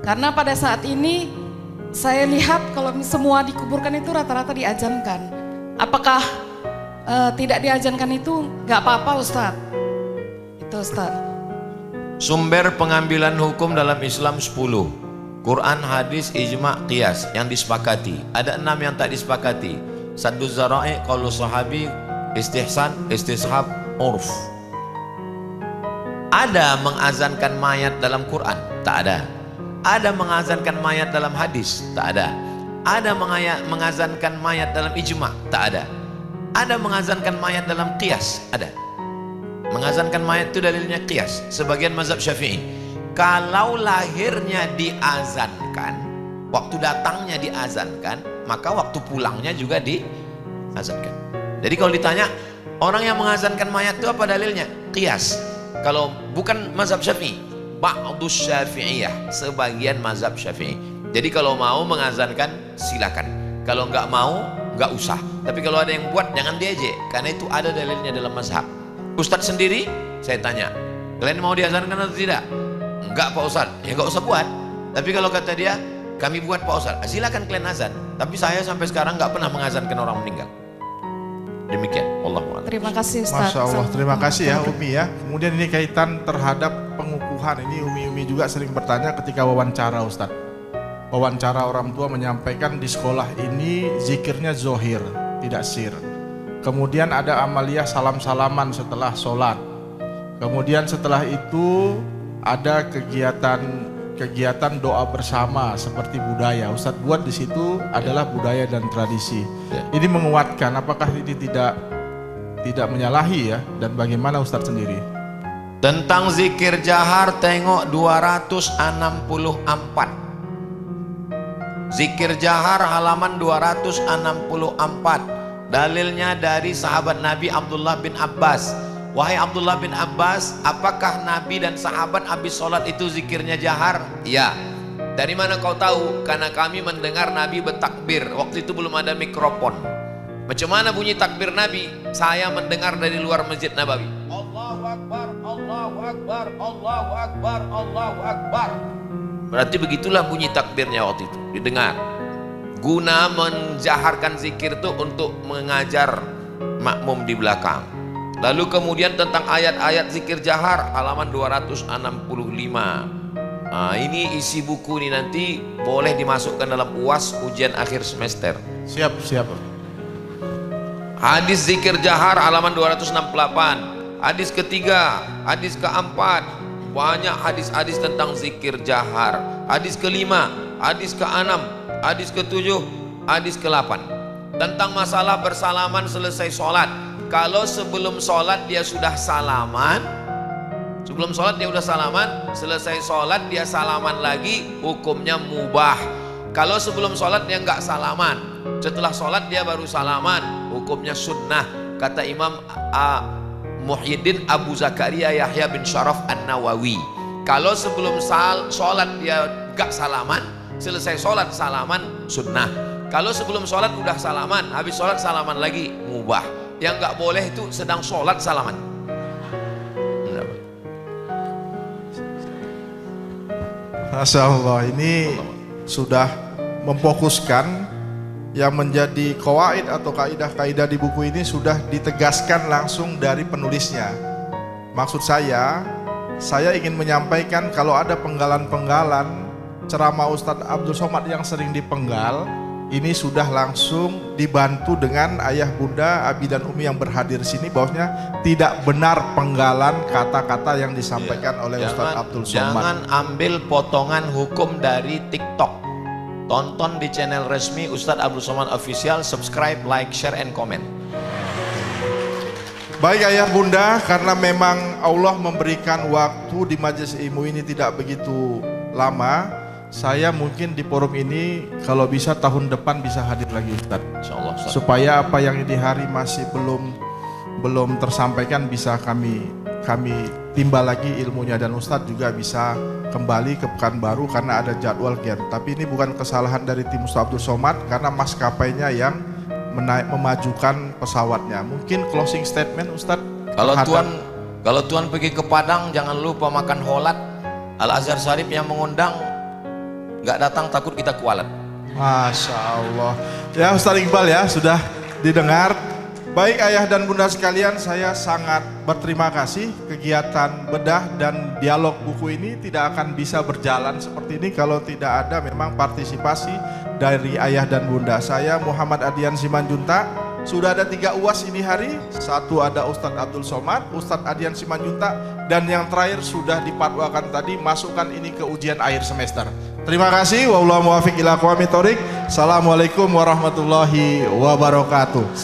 Speaker 6: Karena pada saat ini saya lihat kalau semua dikuburkan itu rata-rata diazankan. Apakah tidak diazankan itu nggak apa-apa Ustadz? Itu Ustadz.
Speaker 1: Sumber pengambilan hukum dalam Islam 10. Quran, hadis, ijma', qiyas yang disepakati. Ada 6 yang tak disepakati. Saddu zara'i, qaulu sahabi, istihsan, istishab, urf. Ada mengazankan mayat dalam Quran? Tak ada. Ada mengazankan mayat dalam hadis? Tak ada. Ada mengazankan mayat dalam ijma'? Tak ada. Ada mengazankan mayat dalam qiyas? Ada. Mengazankan mayat itu dalilnya qiyas, sebagian mazhab Syafi'i. Kalau lahirnya diazankan, waktu datangnya diazankan, maka waktu pulangnya juga diazankan. Jadi kalau ditanya, orang yang mengazankan mayat itu apa dalilnya? Qiyas. Kalau bukan mazhab Syafi'i, ba'dus Syafi'iyah, sebagian mazhab Syafi'i. Jadi kalau mau mengazankan silakan, kalau nggak mau nggak usah. Tapi kalau ada yang buat jangan diejek, karena itu ada dalilnya dalam mazhab. Ustadz sendiri saya tanya, kalian mau diazankan atau tidak? Enggak Pak Ustadz, ya nggak usah buat. Tapi kalau kata dia, kami buat Pak Ustadz, silakan kalian azan. Tapi saya sampai sekarang nggak pernah mengazankan orang meninggal. Demikian, Wallahu a'lam.
Speaker 6: Terima kasih Ustadz.
Speaker 2: Masya Allah, terima kasih ya Umi ya. Kemudian ini kaitan terhadap pengukuhan. Ini Umi juga sering bertanya ketika wawancara Ustadz. Wawancara orang tua menyampaikan di sekolah ini zikirnya zohir, tidak sir. Kemudian ada amaliyah salam-salaman setelah sholat. Kemudian setelah itu ada kegiatan doa bersama seperti budaya. Ustadz buat di situ adalah budaya dan tradisi. Ini menguatkan, apakah ini tidak menyalahi ya? Dan bagaimana Ustadz sendiri?
Speaker 1: Tentang zikir jahar tengok 264. Zikir jahar halaman 264. Dalilnya dari sahabat Nabi Abdullah bin Abbas. Wahai Abdullah bin Abbas, apakah Nabi dan sahabat habis sholat itu zikirnya jahar? Ya. Dari mana kau tahu? Karena kami mendengar Nabi bertakbir. Waktu itu belum ada mikrofon. Macam mana bunyi takbir Nabi? Saya mendengar dari luar Masjid Nabawi. Allahu Akbar, Allahu Akbar, Allahu Akbar, Allahu Akbar. Berarti begitulah bunyi takbirnya waktu itu, didengar. Guna menjaharkan zikir itu untuk mengajar makmum di belakang. Lalu kemudian tentang ayat-ayat zikir jahar halaman 265. Nah, ini isi buku ini nanti boleh dimasukkan dalam UAS ujian akhir semester.
Speaker 2: Siap, siap.
Speaker 1: Hadis zikir jahar halaman 268. Hadis ketiga, hadis keempat, banyak hadis-hadis tentang zikir jahar. Hadis kelima, hadis keenam, hadis ketujuh, hadis ke-8 tentang masalah bersalaman selesai sholat. Kalau sebelum sholat dia sudah salaman, sebelum sholat dia sudah salaman, selesai sholat dia salaman lagi, hukumnya mubah. Kalau sebelum sholat dia enggak salaman, setelah sholat dia baru salaman, hukumnya sunnah. Kata Imam Muhyiddin Abu Zakaria Yahya bin Syaraf An-Nawawi. Kalau sebelum sholat dia enggak salaman, selesai sholat salaman, sunnah. Kalau sebelum sholat udah salaman, habis sholat salaman lagi, mubah. Yang enggak boleh itu sedang sholat salaman.
Speaker 2: Masya Allah, ini sudah memfokuskan yang menjadi qawaid atau kaidah-kaidah di buku ini sudah ditegaskan langsung dari penulisnya. Maksud saya ingin menyampaikan kalau ada penggalan-penggalan ceramah Ustadz Abdul Somad yang sering dipenggal, ini sudah langsung dibantu dengan ayah bunda, abi dan umi yang berhadir sini, bahwasanya tidak benar penggalan kata-kata yang disampaikan oleh Ustadz Abdul Somad.
Speaker 1: Jangan ambil potongan hukum dari TikTok. Tonton di channel resmi Ustadz Abdul Somad Official, subscribe, like, share, and comment.
Speaker 2: Baik ayah bunda, karena memang Allah memberikan waktu di majelis ilmu ini tidak begitu lama, saya mungkin di forum ini kalau bisa tahun depan bisa hadir lagi Ustadz.
Speaker 1: Insyaallah, Ustadz.
Speaker 2: Supaya apa yang di hari masih belum tersampaikan bisa kami timbal lagi ilmunya, dan Ustadz juga bisa kembali ke Pekanbaru karena ada jadwal gen. Tapi ini bukan kesalahan dari tim Ustadz Abdul Somad karena maskapainya yang memajukan pesawatnya. Mungkin closing statement Ustadz.
Speaker 1: Kalau tuan pergi ke Padang jangan lupa makan holat. Al Azhar Syarif yang mengundang, nggak datang takut kita kualat.
Speaker 2: Masya Allah. Ya Ustadz Iqbal ya sudah didengar. Baik ayah dan bunda sekalian, saya sangat berterima kasih. Kegiatan bedah dan dialog buku ini tidak akan bisa berjalan seperti ini kalau tidak ada memang partisipasi dari ayah dan bunda. Saya Muhammad Adian Simanjuntak. Sudah ada 3 UAS ini hari. Satu ada Ustadz Abdul Somad, Ustadz Adian Simanjuntak, dan yang terakhir sudah dipatwakan tadi, masukkan ini ke ujian akhir semester. Terima kasih. Wallahu muwaffiq ila aqwamit thoriq. Assalamualaikum warahmatullahi wabarakatuh.